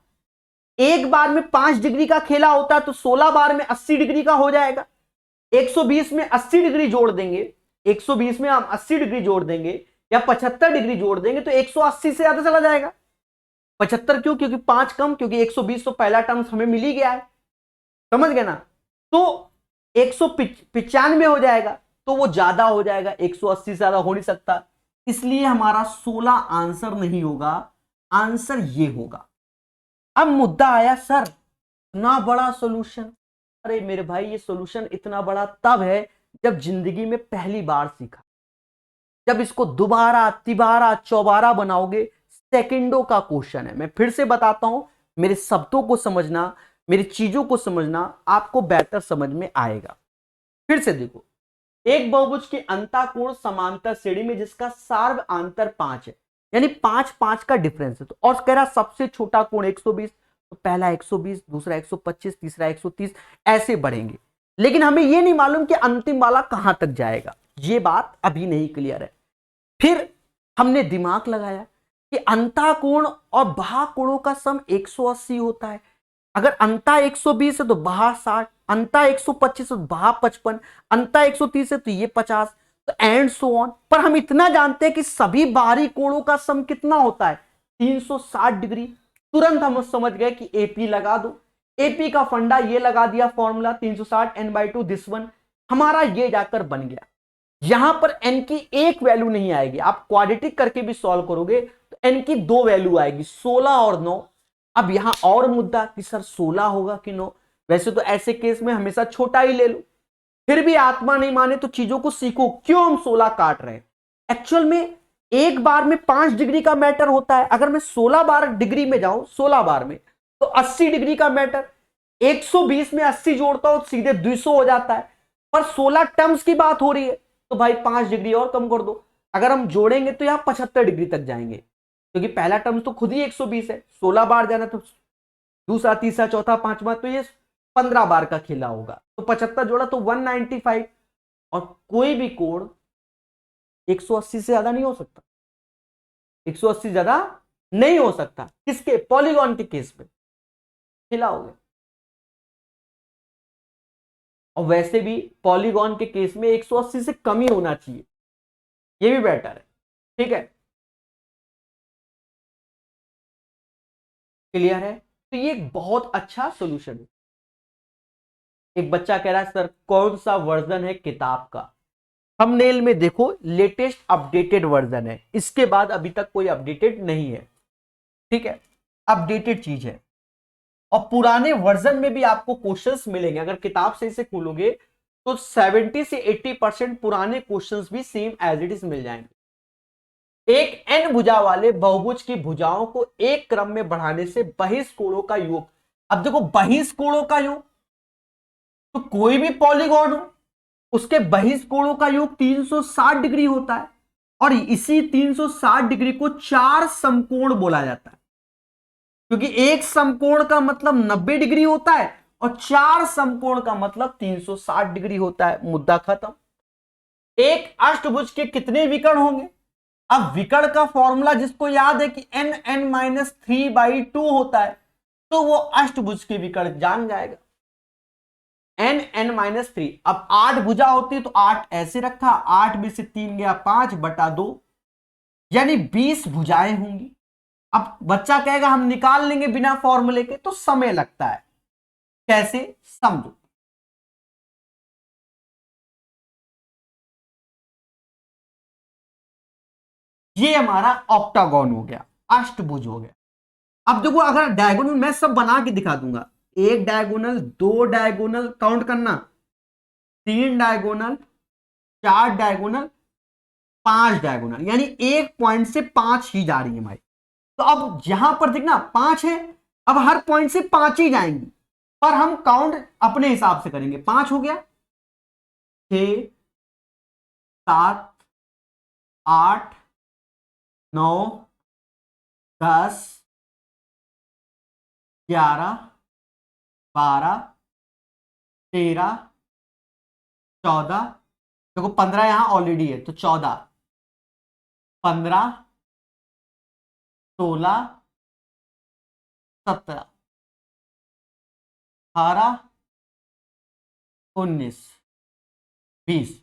एक बार में 5 डिग्री का खेला होता है, तो 16 बार में 80 डिग्री का हो जाएगा। 120 में 80 डिग्री जोड़ देंगे, 120 में हम 80 डिग्री जोड़ देंगे या 75 डिग्री जोड़ देंगे, तो 180 से ज्यादा चला जाएगा। 75 क्यों? क्योंकि 5 कम, क्योंकि 120 तो पहला टर्म हमें मिल ही गया है, समझ गए ना। तो 195 हो जाएगा, तो वो ज्यादा हो जाएगा, 180 से ज्यादा हो नहीं सकता, इसलिए हमारा 16 आंसर नहीं होगा, आंसर ये होगा। अब मुद्दा आया, सर इतना बड़ा सॉल्यूशन। अरे मेरे भाई, ये सॉल्यूशन इतना बड़ा तब है जब जिंदगी में पहली बार सीखा। जब इसको दोबारा तिबारा चौबारा बनाओगे, सेकंडों का क्वेश्चन है। मैं फिर से बताता हूं, मेरे शब्दों को समझना, मेरी चीजों को समझना, आपको बेहतर समझ में आएगा। फिर से देखो, एक बहुभुज की अंतःकोण समांतर श्रेणी में जिसका सार्व आंतर 5 है, यानी 5 5 का डिफरेंस है, तो और कह रहा सबसे छोटा कोण 120, तो पहला 120, दूसरा 125, तीसरा 130, ऐसे बढ़ेंगे। लेकिन हमें यह नहीं मालूम कि अंतिम वाला कहां तक जाएगा, यह बात अभी नहीं क्लियर है। फिर हमने दिमाग लगाया कि अंतःकोण और बाह्य कोणों का सम 180 होता है। अगर अंता 120 है तो बाहर 60, अंता 125 है तो बाहर 55, अंता 130 है तो ये 50, तो एंड सो ऑन। पर हम इतना जानते हैं कि सभी बाहरी कोणों का सम कितना होता है, 360 डिग्री। तुरंत हम समझ गए कि एपी लगा दो, एपी का फंडा ये लगा दिया, फॉर्मूला 360 n/2 दिस वन, हमारा ये जाकर बन गया। यहां पर n की एक वैल्यू नहीं आएगी, आप क्वाड्रेटिक करके भी सॉल्व करोगे तो n की दो वैल्यू आएगी, 16 और 9। अब यहां और मुद्दा कि सर 16 होगा कि 9, वैसे तो ऐसे केस में हमेशा छोटा ही ले लो। फिर भी आत्मा नहीं माने तो चीजों को सीखो, क्यों हम 16 काट रहे हैं। एक्चुअल में एक बार में 5 डिग्री का मैटर होता है, अगर मैं 16 बार डिग्री में जाऊं 16 बार में, तो 80 डिग्री का मैटर, 120 में 80 जोड़ता हूं सीधे 200 हो जाता है। पर 16 टर्म्स की बात हो रही है, तो भाई 5 डिग्री और कम कर दो, अगर हम जोड़ेंगे तो यहां 75 डिग्री तक जाएंगे, क्योंकि पहला टर्म तो खुद ही 120 है, 16 बार जाना, तो दूसरा तीसरा चौथा पांचवा, तो ये 15 बार का खेला होगा, तो 75 जोड़ा तो 195। और कोई भी कोण 180 से ज्यादा नहीं हो सकता, 180 ज्यादा नहीं हो सकता, किसके? पॉलीगॉन के केस में खेला हो गया। और वैसे भी पॉलीगॉन के केस में 180 से कम ही होना चाहिए, ये भी बेटर है, ठीक है, क्लियर है। तो ये एक बहुत अच्छा सॉल्यूशन है। एक बच्चा कह रहा है सर कौन सा वर्जन है किताब का? थंबनेल में देखो, लेटेस्ट अपडेटेड वर्जन है, इसके बाद अभी तक कोई अपडेटेड नहीं है, ठीक है, अपडेटेड चीज है। और पुराने वर्जन में भी आपको क्वेश्चंस मिलेंगे, अगर किताब से इसे खोलोगे तो 70 से 80% पुराने क्वेश्चंस भी सेम एज इट इज मिल जाएंगे। एक n भुजा वाले बहुभुज की भुजाओं को एक क्रम में बढ़ाने से बहिष्कोणों का योग, अब देखो बहिष्कोणों का योग, तो कोई भी पॉलीगॉन हो उसके बहिष्कोणों का योग 360 डिग्री होता है, और इसी 360 डिग्री को 4 समकोण बोला जाता है, क्योंकि एक समकोण का मतलब 90 डिग्री होता है और 4 समकोण का मतलब 360 डिग्री होता है। मुद्दा खत्म। एक अष्टभुज के कितने विकर्ण होंगे? अब विकर्ण का फॉर्मूला जिसको याद है कि n(n-3/2 होता है, तो वो अष्टभुज के विकर्ण जान जाएगा। n(n-3), अब 8 भुजा होती है तो 8 ऐसे रखा, 8 में से 3 गया 5/2, यानी 20 भुजाएं होंगी। अब बच्चा कहेगा हम निकाल लेंगे बिना फॉर्मूले के, तो समय लगता है। कैसे, समझो। ये हमारा ऑक्टागोन हो गया, अष्टभुज हो गया। अब देखो, अगर डायगोनल मैं सब बना के दिखा दूंगा, एक डायगोनल, दो डायगोनल, काउंट करना, तीन डायगोनल, चार डायगोनल, पांच डायगोनल, यानी एक पॉइंट से पांच ही जा रही है हमारी। तो अब यहां पर देखना पांच है, अब हर पॉइंट से पांच ही जाएंगी, पर हम काउंट अपने हिसाब से करेंगे। पांच हो गया, 6, 7, 8, 9, 10, 11, 12, 13, 14, देखो 15 यहां ऑलरेडी है तो 14, 15, 16, 17, 18, 19, 20,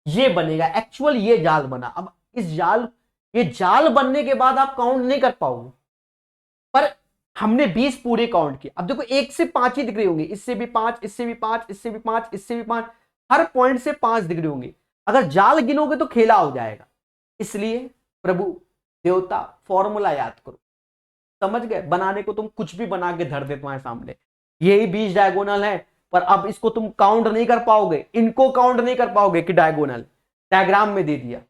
ये बनेगा एक्चुअल, ये जाल बना। अब ये जाल बनने के बाद आप काउंट नहीं कर पाओगे, पर हमने 20 पूरे काउंट किए। अब देखो एक से पांच ही दिख रहे होंगे, इससे भी पांच, इससे भी पांच, इससे भी पांच, इससे भी पांच, हर पॉइंट से पांच दिख रहे होंगे। अगर जाल गिनोगे तो खेला हो जाएगा। इसलिए प्रभु देवता फॉर्मूला याद करो, समझ गए। बनाने को तुम कुछ भी बना के धर दे तुम्हारे सामने, यही 20 डायगोनल है, पर अब इसको तुम काउंट नहीं कर पाओगे, इनको काउंट नहीं कर पाओगे कि डायगोनल डायग्राम में दे दिया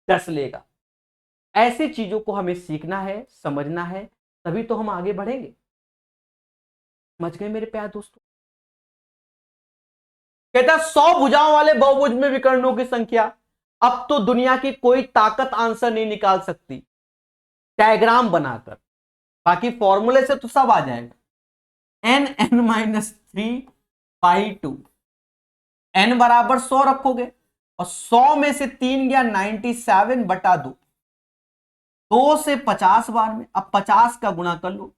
10 लेगा। ऐसी चीजों को हमें सीखना है, समझना है, तभी तो हम आगे बढ़ेंगे। समझ गए मेरे प्यारे दोस्तों। कहता 100 भुजाओं वाले बहुभुज में विकर्णों की संख्या, अब तो दुनिया की कोई ताकत आंसर नहीं निकाल सकती डायग्राम बनाकर, बाकी फॉर्मूले से तो सब आ जाएगा। n(n-3/2), n बराबर 100 रखोगे और 100 में से 3 गया 97/2, 2 से 50 बार में, अब 50 का गुणा कर लो,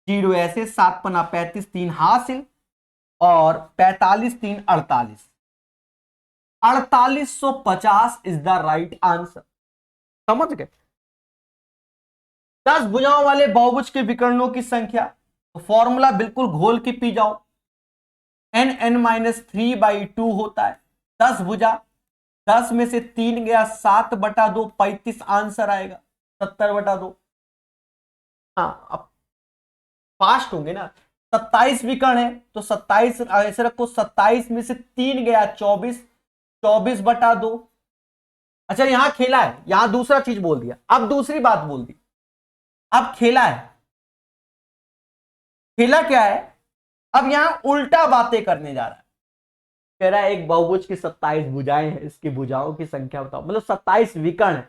0 ऐसे, 7 पना 35, 3 हासिल, और 45 3 48, 4850 इज द राइट आंसर। समझ गए। 10 भुजाओं वाले बहुभुज के विकर्णों की संख्या, तो फॉर्मूला बिल्कुल घोल के पी जाओ, n(n-3/2 होता है। 10 भुजा, 10 में से 3 गया 7/2, 35 आंसर आएगा, 70/2। हाँ, अब फास्ट होंगे ना। 27 विकर्ण है तो 27 ऐसे रखो, 27 में से 3 गया 24, 24/2। अच्छा यहां खेला है, यहां दूसरा चीज बोल दिया, अब दूसरी बात बोल दी। अब खेला है, खेला क्या है, अब यहां उल्टा बातें करने जा रहा है। कह रहा है एक बहुभुज की 27 भुजाएं हैं, इसकी भुजाओं की संख्या बताओ, मतलब 27 विकर्ण है,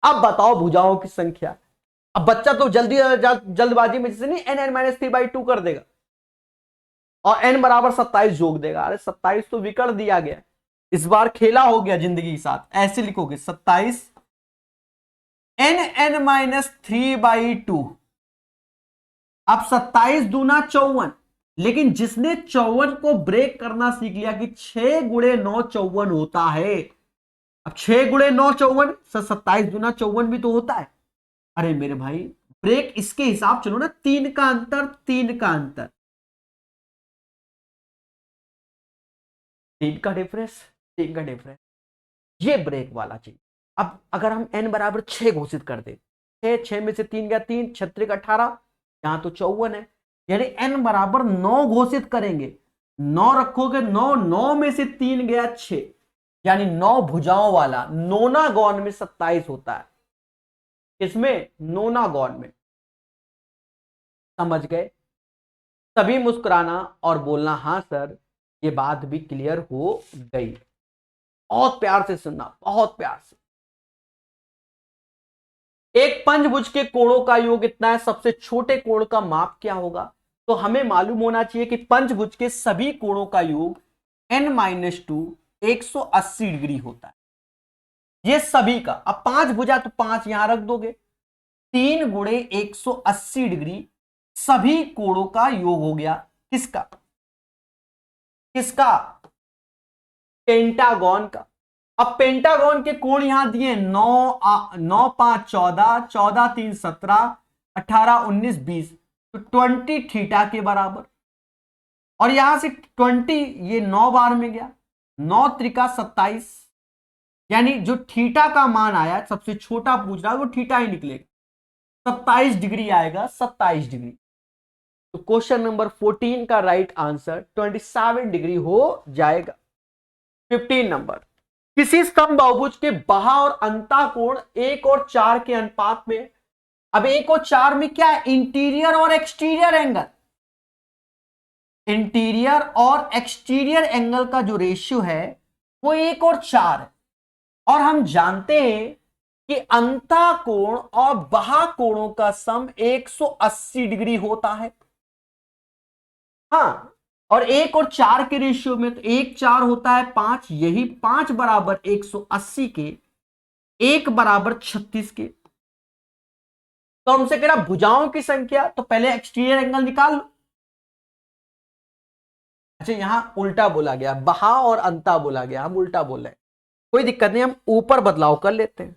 अब बताओ भुजाओं की संख्या। अब बच्चा तो जल्दबाजी में जैसे नहीं n(n-3/2 कर देगा और n बराबर 27 जोड़ देगा। अरे 27 तो विकर्ण दिया गया, इस बार खेला हो गया जिंदगी के साथ। ऐसे लिखोगे 27 n(n-3/2, अब 27 दूना 54, लेकिन जिसने 54 को ब्रेक करना सीख लिया कि 6 गुणे 9 54 होता है, अब 6 गुणे 9 54, 27 दूना 54 भी तो होता है। अरे मेरे भाई ब्रेक इसके हिसाब चलो ना, 3 का अंतर, 3 का अंतर, 3 का डिफरेंस, 3 का डिफरेंस, ये ब्रेक वाला चीज। अब अगर हम n बराबर 6 घोषित कर दे, 6 में से 3 गया 3, 6 18, यहां तो 54 है, यानी n बराबर 9 घोषित करेंगे, 9 रखोगे, 9, 9 में से 3 गया 6, यानी 9 भुजाओं वाला नोना गौन में 27 होता है। इसमें नोना गौन में, समझ गए। तभी मुस्कुराना और बोलना हाँ सर, ये बात भी क्लियर हो गई। बहुत प्यार से सुनना, बहुत प्यार से। एक पंचभुज के कोणों का योग इतना है, सबसे छोटे कोण का माप क्या होगा। तो हमें मालूम होना चाहिए कि पंचभुज के सभी कोणों का योग n-2 180 डिग्री होता है। ये सभी का। अब 5 भुजा तो 5 यहां रख दोगे, 3 गुणे 180 डिग्री सभी कोणों का योग हो गया। किसका? किसका? पेंटागन का। अब पेंटागन के कोण यहां दिए 9 5 14, 14 3 17, 18 19 20, तो 20 थीटा के बराबर। और यहां से 20 ये 9 बार में गया, 9 त्रिका 27, यानी जो थीटा का मान आया, सबसे छोटा पूछ रहा है वो थीटा ही निकलेगा, 27 डिग्री आएगा, 27 डिग्री। तो क्वेश्चन नंबर 14 का राइट आंसर 27 डिग्री हो जाएगा। 15 नंबर, किसी समबाहुभुज के बाहा और अंता कोण 1 और 4 के अनुपात में। अब 1 और 4 में क्या है? इंटीरियर और एक्सटीरियर एंगल। इंटीरियर और एक्सटीरियर एंगल का जो रेशियो है वो 1 और 4 है। और हम जानते हैं कि अंता कोण और बाहा कोणों का सम 180 डिग्री होता है। हाँ, और 1 और 4 के रेशियो में तो 1 4 होता है 5, यही 5 बराबर 180 के, 1 बराबर 36 के। तो हमसे कह रहा भुजाओं की संख्या, तो पहले एक्सटीरियर एंगल निकाल लो। अच्छा, यहां उल्टा बोला गया, बाहा और अंता बोला गया, हम उल्टा बोल रहे हैं, कोई दिक्कत नहीं, हम ऊपर बदलाव कर लेते हैं।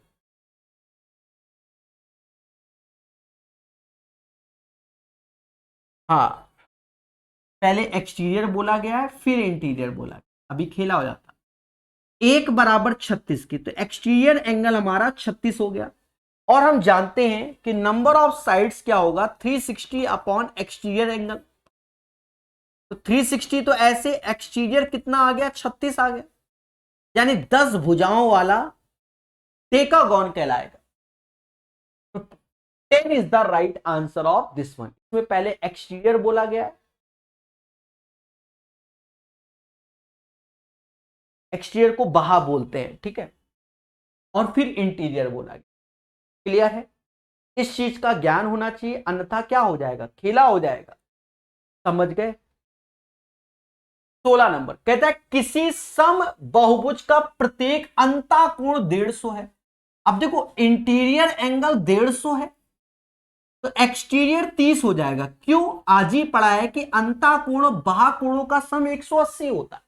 हाँ, पहले एक्सटीरियर बोला गया है, फिर इंटीरियर बोला गया, अभी खेला हो जाता। 1 बराबर 36 की, तो एक्सटीरियर एंगल हमारा 36 हो गया। और हम जानते हैं कि नंबर ऑफ साइड्स क्या होगा? 360 अपॉन एक्सटीरियर एंगल। तो 360 तो ऐसे, एक्सटीरियर कितना आ गया? 36 आ गया, यानी 10 भुजाओं वाला डेकागॉन कहलाएगा। तो 10 is the right answer of this one. इसमें पहले एक्सटीरियर बोला गया है, एक्सटीरियर को बाहा बोलते हैं, ठीक है, और फिर इंटीरियर बोला गया। क्लियर है? इस चीज का ज्ञान होना चाहिए, अन्यथा क्या हो जाएगा? खेला हो जाएगा। समझ गए? 16 नंबर कहता है किसी सम बहुभुज का प्रत्येक अंता कोण 150 है। अब देखो, इंटीरियर एंगल 150 है, तो एक्सटीरियर 30 हो जाएगा। क्यों? आज ही पढ़ा है कि अंता कोण और बाहा कोणों का सम 180 होता है,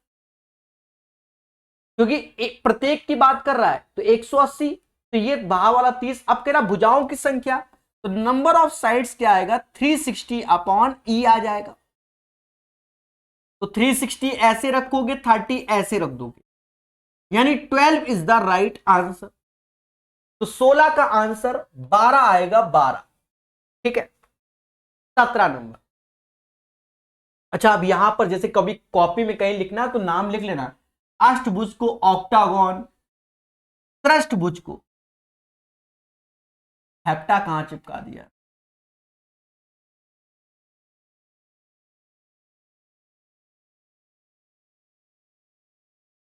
क्योंकि प्रत्येक की बात कर रहा है, तो 180, तो ये बाहा वाला 30। अब कह रहा भुजाओं की संख्या, तो नंबर ऑफ साइड्स क्या आएगा? 360 अपॉन ई आ जाएगा। तो 360 ऐसे रखोगे, 30 ऐसे रख दोगे, यानी 12 इज द राइट आंसर। तो 16 का आंसर 12 आएगा, 12। ठीक है। 17 नंबर, अच्छा अब यहां पर जैसे कभी कॉपी में कहीं लिखना तो नाम लिख लेना, अष्टभुज को ऑक्टागोन, त्रष्टभुज को हेप्टा कहां चिपका दिया?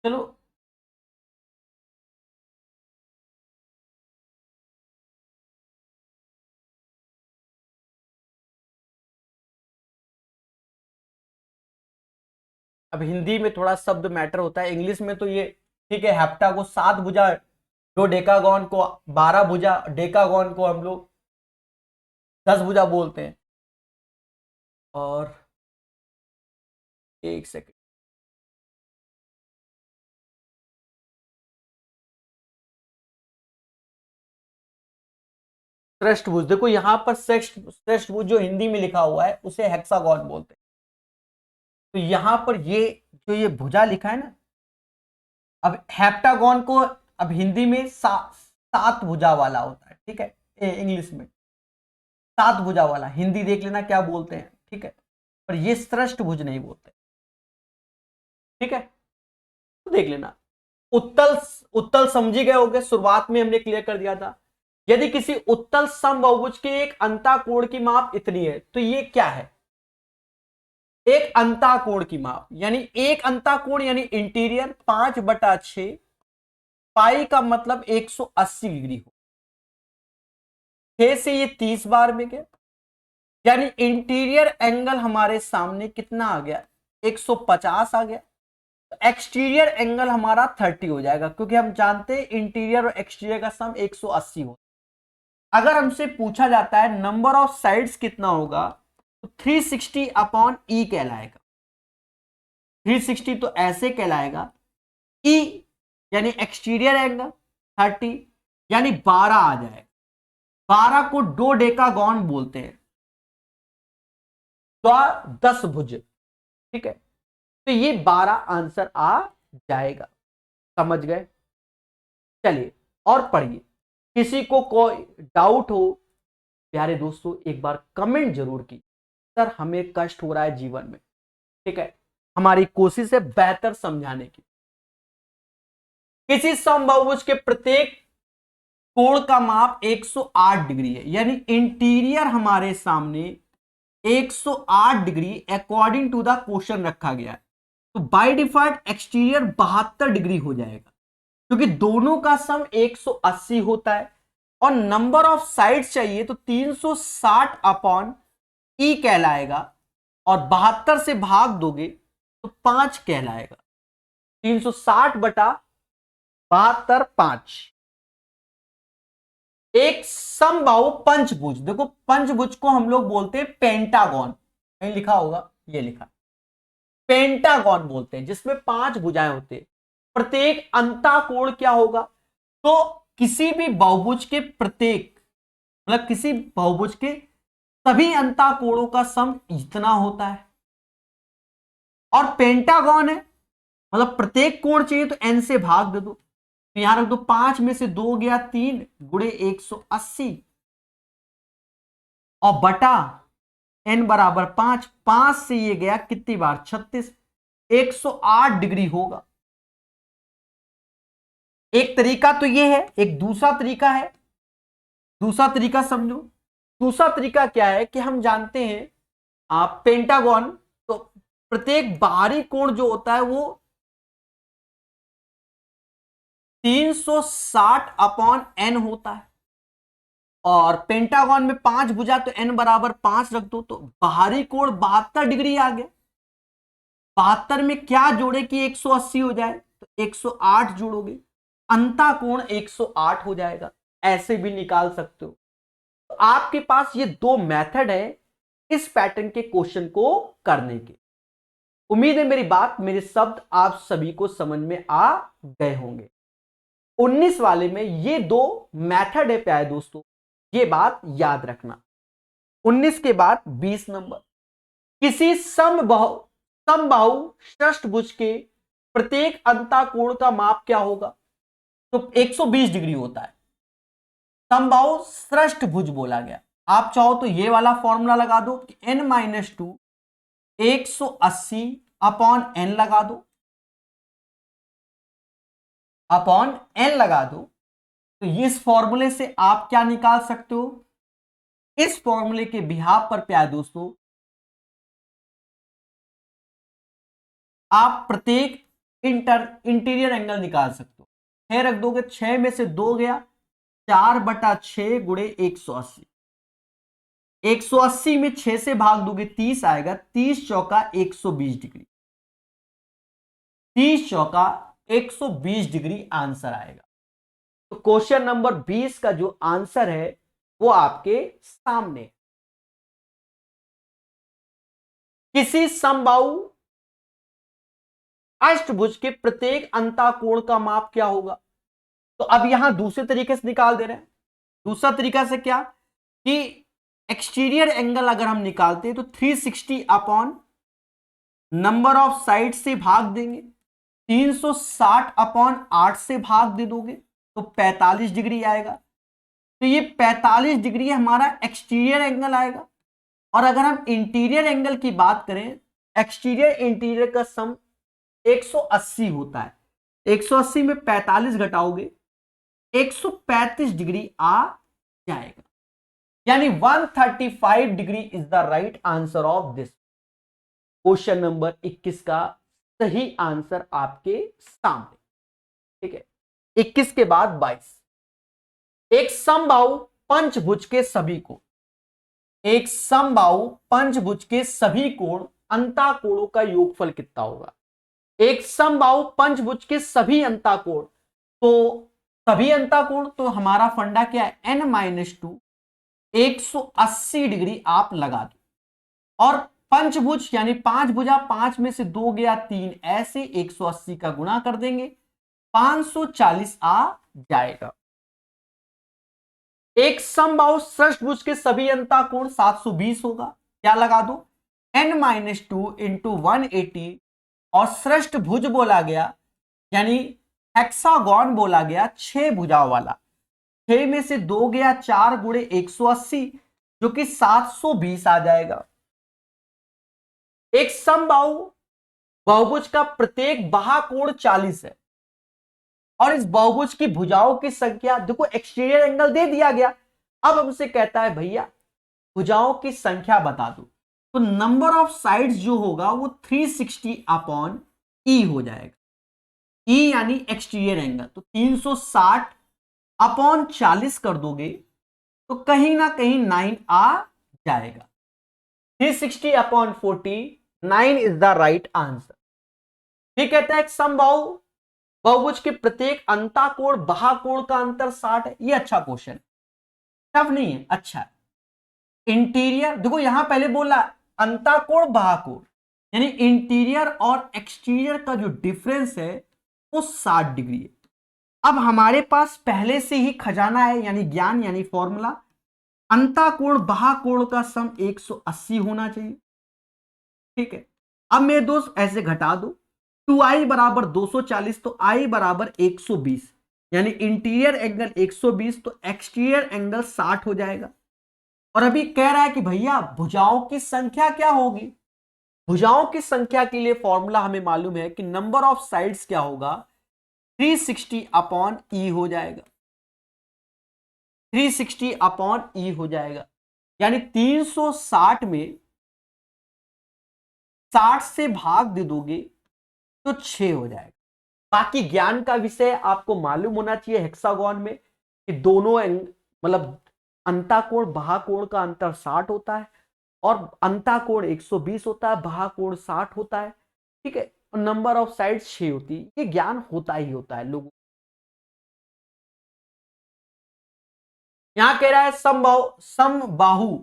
चलो, अब हिंदी में थोड़ा शब्द मैटर होता है, इंग्लिश में तो ये ठीक है, हेप्टा को 7 भुजा, दो डेकागॉन को 12 भुजा, डेकागॉन को हम लोग 10 भुजा बोलते हैं। और एक सेकंड, षष्ठभुज, देखो यहां पर षष्ठभुज जो हिंदी में लिखा हुआ है उसे हेक्सागॉन बोलते हैं। तो यहां पर ये जो ये भुजा लिखा है ना, अब हेप्टागॉन को अब हिंदी में 7 भुजा वाला होता है, ठीक है, इंग्लिश में 7 भुजा वाला, हिंदी देख लेना क्या बोलते हैं, ठीक है, पर ये षष्ठभुज नहीं बोलते, ठीक है, तो देख लेना। उत्तल, उत्तल समझी गए होंगे, शुरुआत में हमने क्लियर कर दिया था। यदि किसी उत्तल समबाहुभुज के एक अंताकोण की माप इतनी है, तो ये क्या है? एक अंताकोण की माप, यानी एक अंताकोण यानी इंटीरियर 5/6, पाई का मतलब 180 डिग्री हो, 6 से ये 30 बार में गया, यानी इंटीरियर एंगल हमारे सामने कितना आ गया? 150 आ गया। एक्सटीरियर एंगल हमारा 30 हो जाएगा, क्योंकि हम जानते हैं इंटीरियर और एक्सटीरियर का सम 180 हो। अगर हमसे पूछा जाता है नंबर ऑफ साइड्स कितना होगा, तो 360 अपॉन ई कहलाएगा। 360 तो ऐसे कहलाएगा, ई यानी एक्सटीरियर एंगल 30 यानी 12 आ जाएगा। 12 को डोडेकागॉन बोलते हैं, 10 भुज, ठीक है। तो ये 12 आंसर आ जाएगा, समझ गए। चलिए और पढ़िए, किसी को कोई डाउट हो प्यारे दोस्तों एक बार कमेंट जरूर की, सर हमें कष्ट हो रहा है जीवन में, ठीक है। हमारी कोशिश है बेहतर समझाने की। किसी समबाहुभुज के प्रत्येक कोण का माप 108 डिग्री है, यानी इंटीरियर हमारे सामने 108 degree according to the question रखा गया है। तो बाय डिफॉल्ट एक्सटीरियर 72 डिग्री हो जाएगा, क्योंकि दोनों का सम 180 होता है। और नंबर ऑफ साइड्स चाहिए तो 360 अपॉन ई कहलाएगा, और 72 से भाग दोगे तो 5 कहलाएगा। 360 बटा 72 5। एक समबाहु पंचभुज, देखो पंचभुज को हम लोग बोलते हैं पेंटागन, कहीं लिखा होगा, ये लिखा पेंटागन बोलते हैं, जिसमें 5 भुजाएं होते हैं। प्रत्येक अंतःकोण क्या होगा, तो किसी भी बहुभुज के प्रत्येक, मतलब किसी बहुभुज के सभी अंतःकोणों का सम इतना होता है। और पेंटागन है मतलब प्रत्येक कोण चाहिए तो n से भाग दे दो, तो यहां रख दो 5 में से 2 गया 3 गुणे 180 और बटा n बराबर 5, 5 से ये गया कितनी बार 36, 108 डिग्री होगा। एक तरीका तो ये है, एक दूसरा तरीका है, दूसरा तरीका समझो। दूसरा तरीका क्या है कि हम जानते हैं आप पेंटागन, तो प्रत्येक बाहरी कोण जो होता है वो 360 अपॉन n होता है, और पेंटागन में 5 भुजा तो n बराबर 5 रख दो, तो बाहरी कोण 72 डिग्री आ गया। 72 में क्या जोड़े कि 180 हो जाए, तो 108 जोड़ोगे, अंतःकोण 108 हो जाएगा। ऐसे भी निकाल सकते हो। तो आपके पास ये 2 मेथड है इस पैटर्न के क्वेश्चन को करने के। उम्मीद है मेरी बात, मेरे शब्द आप सभी को समझ में आ गए होंगे। 19 वाले में ये 2 मेथड है प्यारे दोस्तों, ये बात याद रखना। 19 के बाद 20 नंबर, किसी समबाहु षष्ठभुज के प्रत्येक अंतःकोण का माप क्या होगा, तो 120 डिग्री होता है। समबाहु षष्ठभुज बोला गया। आप चाहो तो ये वाला फॉर्मूला लगा दो कि n-2 180 अपॉन n लगा दो, अपॉन n लगा दो। तो इस फॉर्मूले से आप क्या निकाल सकते हो, इस फॉर्मूले के बिहाफ पर प्यारे दोस्तों आप प्रत्येक इंटीरियर एंगल निकाल सकते हो। 6 रख दोगे, 6 में से 2 गया 4 बटा 6 गुणे 180, 180 में 6 से भाग दोगे 30 आएगा, 30 चौका 120 डिग्री, 30 चौका 120 डिग्री आंसर आएगा। तो क्वेश्चन नंबर 20 का जो आंसर है वो आपके सामने। किसी समबाहु अष्टभुज के प्रत्येक अंतःकोण का माप क्या होगा, तो अब यहां दूसरे तरीके से निकाल दे रहे हैं। दूसरा तरीका से क्या कि एक्सटीरियर एंगल अगर हम निकालते हैं तो 360 अपॉन नंबर ऑफ साइड से भाग देंगे, 360 अपॉन 8 से भाग दे दोगे तो 45 डिग्री आएगा। तो ये 45 डिग्री हमारा एक्सटीरियर एंगल आएगा। और अगर हम इंटीरियर एंगल की बात करें, एक्सटीरियर इंटीरियर का सम 180 होता है। 180 में 45 घटाओगे 135 डिग्री आ जाएगा, यानी 135 degree is the right answer of this. Question number 21 का सही आंसर आपके सामने, ठीक है। 21 के बाद 22, एक समबाहु पंचभुज के सभी कोण, एक समबाहु पंचभुज के सभी कोण अंतःकोणों का योगफल कितना होगा। एक समबाहु पंचभुज के सभी अंताकोण, तो सभी अंताकोण तो हमारा फंडा क्या है, n-2 180 डिग्री आप लगा दो, और पंचभुज यानी पांच भुजा, पांच में से दो गया तीन, ऐसे 180 का गुणा कर देंगे, 540 आ जाएगा। एक समबाहु षष्ठभुज के सभी अंताकोण 720 होगा, क्या लगा दो, n-2 इंटू 180, और षष्ठ भुज बोला गया यानी हेक्सागोन बोला गया 6 भुजाओं वाला, 6 में से दो गया 4 गुणे 180 जो कि 720 आ जाएगा। एक समबाहु बहुभुज का प्रत्येक बाहा कोण 40 है, और इस बहुभुज की भुजाओं की संख्या, देखो एक्सटीरियर एंगल दे दिया गया, अब हमसे कहता है भैया भुजाओं की संख्या बता दो, तो नंबर ऑफ साइड्स जो होगा वो 360 अपॉन ई हो जाएगा, ई यानी एक्सटीरियर एंगल, तो 360 अपॉन 40 कर दोगे तो कहीं ना कहीं 9 आ जाएगा। 360 upon 40, 9 is the right answer. फिर कहता है समबाहु बहुभुज के प्रत्येक अंताकोण बाहाकोण का अंतर 60 है। ये अच्छा क्वेश्चन, टफ नहीं है, अच्छा है। इंटीरियर देखो यहां पहले बोला अंताकोण बाहाकोण, यानी इंटीरियर और एक्सटीरियर का जो डिफरेंस है वो 60 डिग्री है। अब हमारे पास पहले से ही खजाना है, यानी ज्ञान, यानी फॉर्मूला, अंताकोण बाहाकोण का सम 180 होना चाहिए, ठीक है। अब मेरे दोस्त ऐसे घटा दो, 2i बराबर 240, तो i बराबर 120, यानी इंटीरियर एंगल 120 तो एक्सटीरियर एंगल 60 हो जाएगा। और अभी कह रहा है कि भैया भुजाओं की संख्या क्या होगी, भुजाओं की संख्या के लिए फॉर्मूला हमें मालूम है कि नंबर ऑफ साइड्स क्या होगा, 360 अपॉन ई हो जाएगा, 360 अपॉन ई हो जाएगा, यानी 360 में 60 से भाग दे दोगे तो 6 हो जाएगा। बाकी ज्ञान का विषय आपको मालूम होना चाहिए हेक्सागोन में कि दोनों मतलब अंताकोण बाहाकोण का अंतर 60 होता है, और अंताकोण 120 होता है, बाहाकोण 60 होता है, ठीक है, और नंबर ऑफ साइड्स 6 होती है। ये ज्ञान होता ही होता है लोगों। यहां कह रहा है समबाहु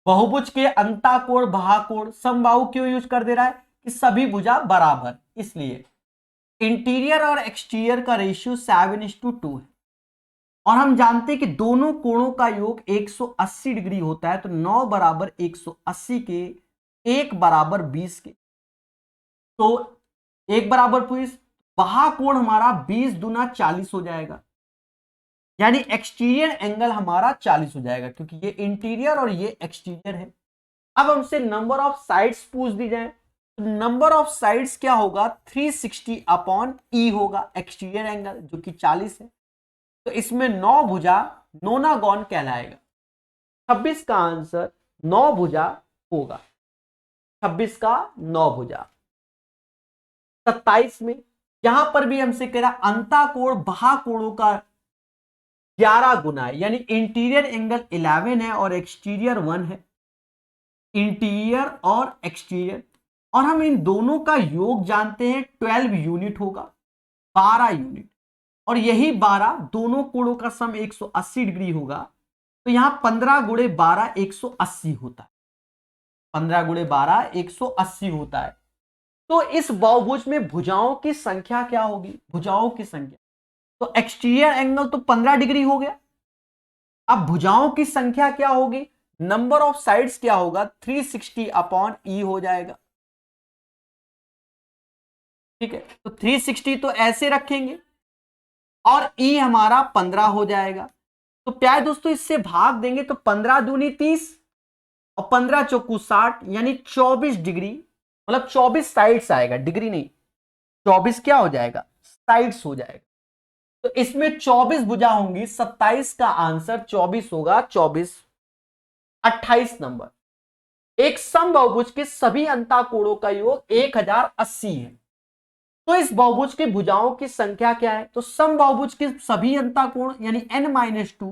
बहुभुज के अंताकोण बाहाकोण, समबाहु क्यों यूज कर दे रहा है कि सभी भुजा बराबर, इसलिए इंटीरियर और एक्सटीरियर का रेशियो 7:2 है, और हम जानते हैं कि दोनों कोणों का योग 180 डिग्री होता है, तो 9 बराबर 180 के 1 बराबर 20 के, तो 1 बराबर 20, बाहाकोण हमारा 20 दूना 40 हो जाएगा, यानी एक्सटीरियर एंगल हमारा 40 हो जाएगा, क्योंकि ये इंटीरियर और ये एक्सटीरियर है। अब हमसे नंबर ऑफ साइड्स पूछ दी जाए, तो नंबर ऑफ साइड्स क्या होगा, 360 अपॉन ई होगा, एक्सटीरियर एंगल जो कि 40 है, तो इसमें 9 भुजा नोनागॉन कहलाएगा। 26 का आंसर 9 भुजा होगा, 26 का 9 भुजा। 27 में यहां पर भी हमसे कह रहा अंताकोण बाहाकोणों का 11 गुना है, यानी इंटीरियर एंगल 11 है और एक्सटीरियर 1 है, इंटीरियर और एक्सटीरियर, और हम इन दोनों का योग जानते हैं 12 यूनिट होगा, 12 यूनिट, और यही 12 दोनों कोणों का सम 180 डिग्री होगा, तो यहां 15 गुणे 12 180 होता है, 15 गुणे 12 180 होता है। तो इस बहुभुज में भुजाओं की संख्या क्या होगी, भुजाओं की संख्या, तो एक्सटीरियर एंगल तो 15 डिग्री हो गया, अब भुजाओं की संख्या क्या होगी, नंबर ऑफ साइड्स क्या होगा, 360 अपॉन ई हो जाएगा, ठीक है। तो 360 तो ऐसे रखेंगे और ई हमारा 15 हो जाएगा, तो प्यारे दोस्तों इससे भाग देंगे तो 15 दूनी 30 और 15 चौकू 60, यानी 24 डिग्री, मतलब 24 साइड्स आएगा, डिग्री नहीं, 24 क्या हो जाएगा, साइड्स हो जाएगा, तो इसमें 24 भुजा होंगी, 27 का आंसर 24 होगा, 24। 28 नंबर, एक समबाहुभुज के सभी अंताकोणों का योग 1080 है, तो इस बहुभुज के भुजाओं की संख्या क्या है, तो समबाहुभुज के सभी अंताकोण यानी n-2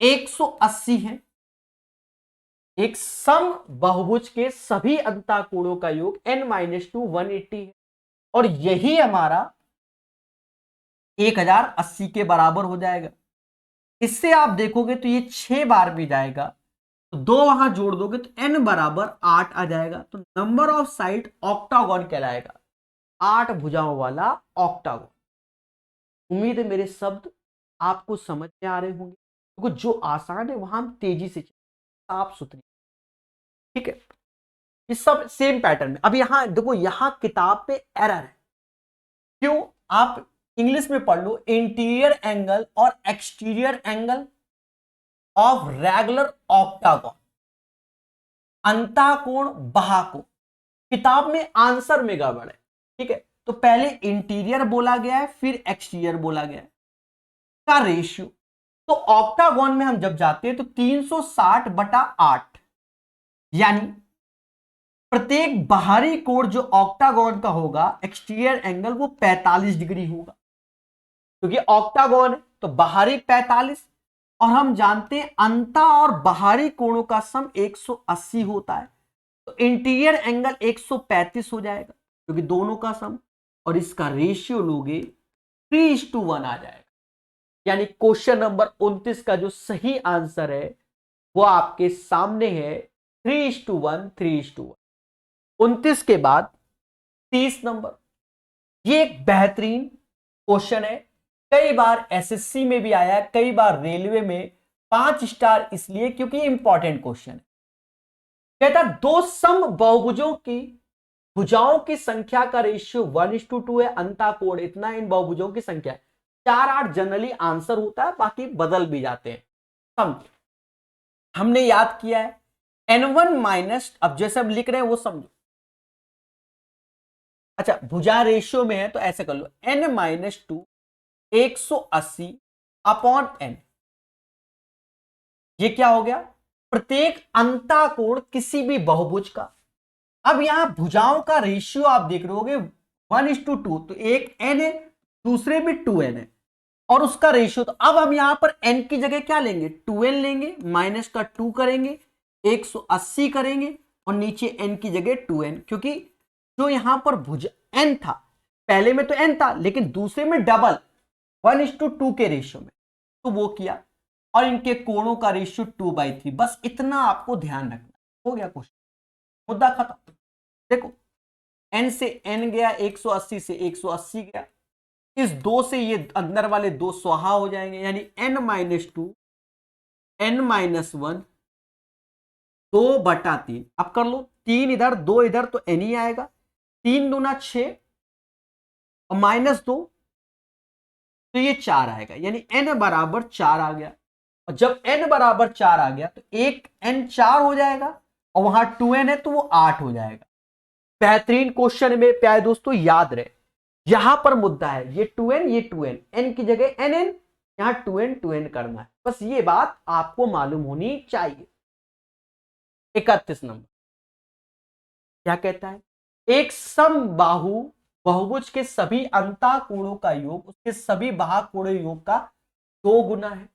180 है, एक सम बहुभुज के सभी अंताकोणों का योग n-2 180 है, और यही हमारा 1080 के बराबर हो जाएगा। इससे आप देखोगे तो ये 6 बार भी जाएगा, तो 2 वहां जोड़ दोगे तो n बराबर 8 आ जाएगा, तो नंबर ऑफ साइड ऑक्टागोन कहलाएगा, 8 भुजाओं वाला ऑक्टागोन। उम्मीद है मेरे शब्द आपको समझ में आ रहे होंगे, क्योंकि जो आसान है वहां हम तेजी से साफ सुथरी। ठीक है, ये सब सेम पैटर्न में। अब यहां देखो, यहां किताब पे एरर है, क्यों? आप इंग्लिश में पढ़ लो, इंटीरियर एंगल और exterior angle of regular octagon, अंताकोण बहाकोण। किताब में आंसर में गड़बड़ है। ठीक है, तो पहले इंटीरियर बोला गया है, फिर एक्सटीरियर बोला गया है का रेशियो। तो ऑक्टागोन में हम जब जाते हैं तो 360/8, यानी प्रत्येक बाहरी कोण जो ऑक्टागोन का होगा, एक्सटीरियर एंगल, वो 45 डिग्री होगा, क्योंकि ऑक्टागोन है तो बाहरी 45, और हम जानते हैं अंता और बाहरी कोणों का सम 180 होता है, तो इंटीरियर एंगल 135 हो जाएगा, क्योंकि दोनों का सम, और इसका रेशियो लोगे 3:1 आ जाएगा। यानी क्वेश्चन नंबर 29 का जो सही आंसर है वो आपके सामने है 3:1, 3:1। 29 के बाद 30 नंबर, ये एक बेहतरीन क्वेश्चन है, कई बार एसएससी में भी आया है, कई बार रेलवे में। 5 स्टार इसलिए क्योंकि ये इंपॉर्टेंट क्वेश्चन है। कहता दो सम बहुभुजों की भुजाओं की संख्या का रेशियो 1:2 है, अंताकोण इतना, इन बहुभुजों की संख्या 4, 8 जनरली आंसर होता है, बाकी बदल भी जाते हैं। समझ, हमने याद किया है n1 माइनस, अब जैसे हम लिख रहे हैं वो समझो। अच्छा, भुजा रेशियो में है तो ऐसे कर लो, n-2 180/n। ये क्या हो गया? प्रत्येक अंताकोण किसी भी बहुभुज का। अब यहां भुजाओं का रेशियो आप देख रहे होगे 1:2, तो एक n है, दूसरे भी 2n है, और उसका रेशियो। तो अब हम यहां पर n की जगह क्या लेंगे? 2n लेंगे, माइनस का 2 करेंगे, 180 करेंगे, और नीचे n की जगह 2n, क्योंकि जो यहां पर भुजा n था, पहले में तो n था, लेकिन दूसरे में डबल 1:2 के रेशियो में, तो वो किया, और इनके कोणों का रेशियो 2/3। बस इतना आपको ध्यान रखना, हो गया क्वेश्चन, मुद्दा खत्म। देखो, n से n गया, 180 से 180 गया, इस 2 से ये अंदर वाले 2 स्वाहा हो जाएंगे, यानी n-2 n-1 2/3। अब कर लो, 3 इधर 2 इधर, तो n ही आएगा, 3 दूना 6 और -2, तो ये 4 आएगा, यानी n बराबर 4 आ गया। और जब n बराबर 4 आ गया तो एक n 4 हो जाएगा, और वहां 2n है तो वो 8 हो जाएगा। बेहतरीन क्वेश्चन में प्यारे दोस्तों, याद रहे यहां पर मुद्दा है ये 2n, ये 2n, n की जगह nn, यहां 2n 2n करना है, बस ये बात आपको मालूम होनी चाहिए। 31 नंबर क्या कहता है? एक समबाहु बहुभुज के सभी अंतःकोणों का योग उसके सभी बाहुकोणों योग का 2 गुना है।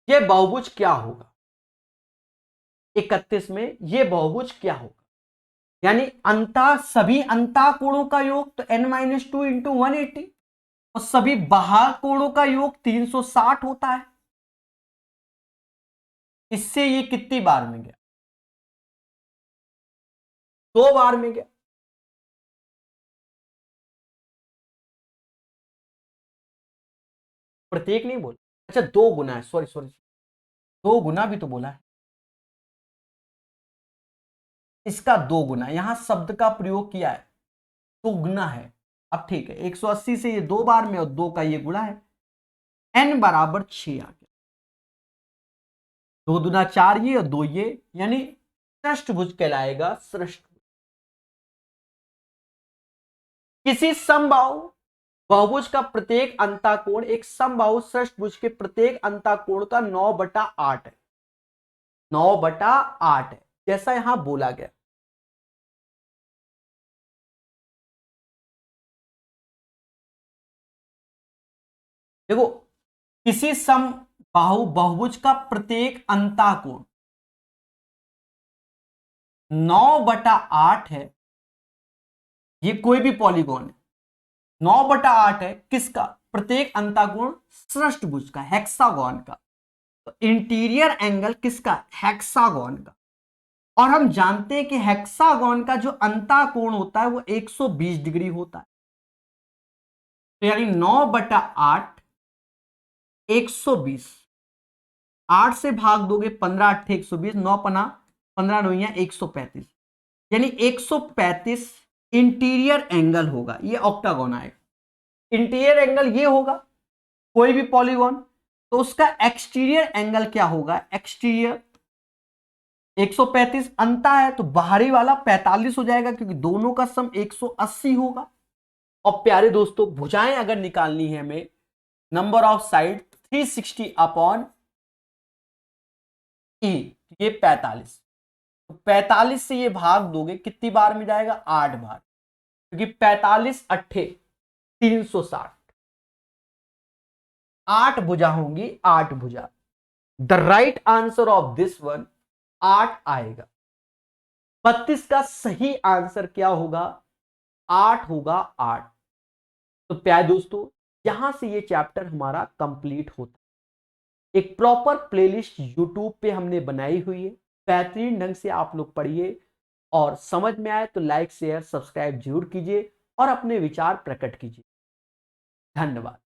यह बहुभुज क्या होगा? 31 में यह बहुभुज क्या होगा? यानी सभी अंतःकोणों का योग तो n-2 इंटू 180, और सभी बाहुकोणों का योग 360 होता है। इससे ये कितनी बार में गया? 2 बार में गया। प्रत्येक नहीं बोला, अच्छा 2 गुना है, सॉरी सॉरी, 2 गुना भी तो बोला है, इसका 2 गुना, यहां शब्द का प्रयोग किया है, 2 गुना है। अब ठीक है, 180 से ये 2 बार में, और 2 का ये गुणा है, n बराबर 6 आ गया, 2 दूना 4 ये, और 2 ये, यानी षष्ठभुज कहलाएगा, षष्ठभुज। किसी समबाहु बहुभुज का प्रत्येक अंतःकोण एक समबाहु षष्ठभुज के प्रत्येक अंतःकोण का 9/8 है, 9/8 है, जैसा यहां बोला गया। देखो, किसी समबाहु बहुभुज का प्रत्येक अंतःकोण 9/8 है, ये कोई भी पॉलीगॉन है, 9/8 है किसका? प्रत्येक अंताकोण षष्ठभुज का, हेक्सागोन का। तो इंटीरियर एंगल किसका? हेक्सागोन का। और हम जानते हैं कि हेक्सागोन का जो अंताकोण होता है वो 120 डिग्री होता है। तो यानी 9/8 120, 8 से भाग दोगे 15 8 120, 9 पना 15 9 135, यानी 135 इंटीरियर एंगल होगा। ये ऑक्टागोन आएगा। इंटीरियर एंगल ये होगा कोई भी पॉलीगॉन, तो उसका एक्सटीरियर एंगल क्या होगा? एक्सटीरियर 135 अंता है तो बाहरी वाला 45 हो जाएगा, क्योंकि दोनों का सम 180 होगा। और प्यारे दोस्तों, भुजाएं अगर निकालनी है हमें, नंबर ऑफ साइड 360 अपॉन ई, ये 45। तो 45 से ये भाग दोगे कितनी बार में जाएगा? 8 बार, क्योंकि 45 अट्ठे 360, 8 भुजा होंगी, 8 भुजा। The right answer of this one 8 आएगा। 32 का सही आंसर क्या होगा? 8 होगा, 8। तो प्यारे दोस्तों, यहां से ये चैप्टर हमारा कंप्लीट होता है। एक प्रॉपर प्लेलिस्ट यूट्यूब पे हमने बनाई हुई है, बेहतरीन ढंग से आप लोग पढ़िए, और समझ में आए तो लाइक शेयर सब्सक्राइब जरूर कीजिए और अपने विचार प्रकट कीजिए। धन्यवाद।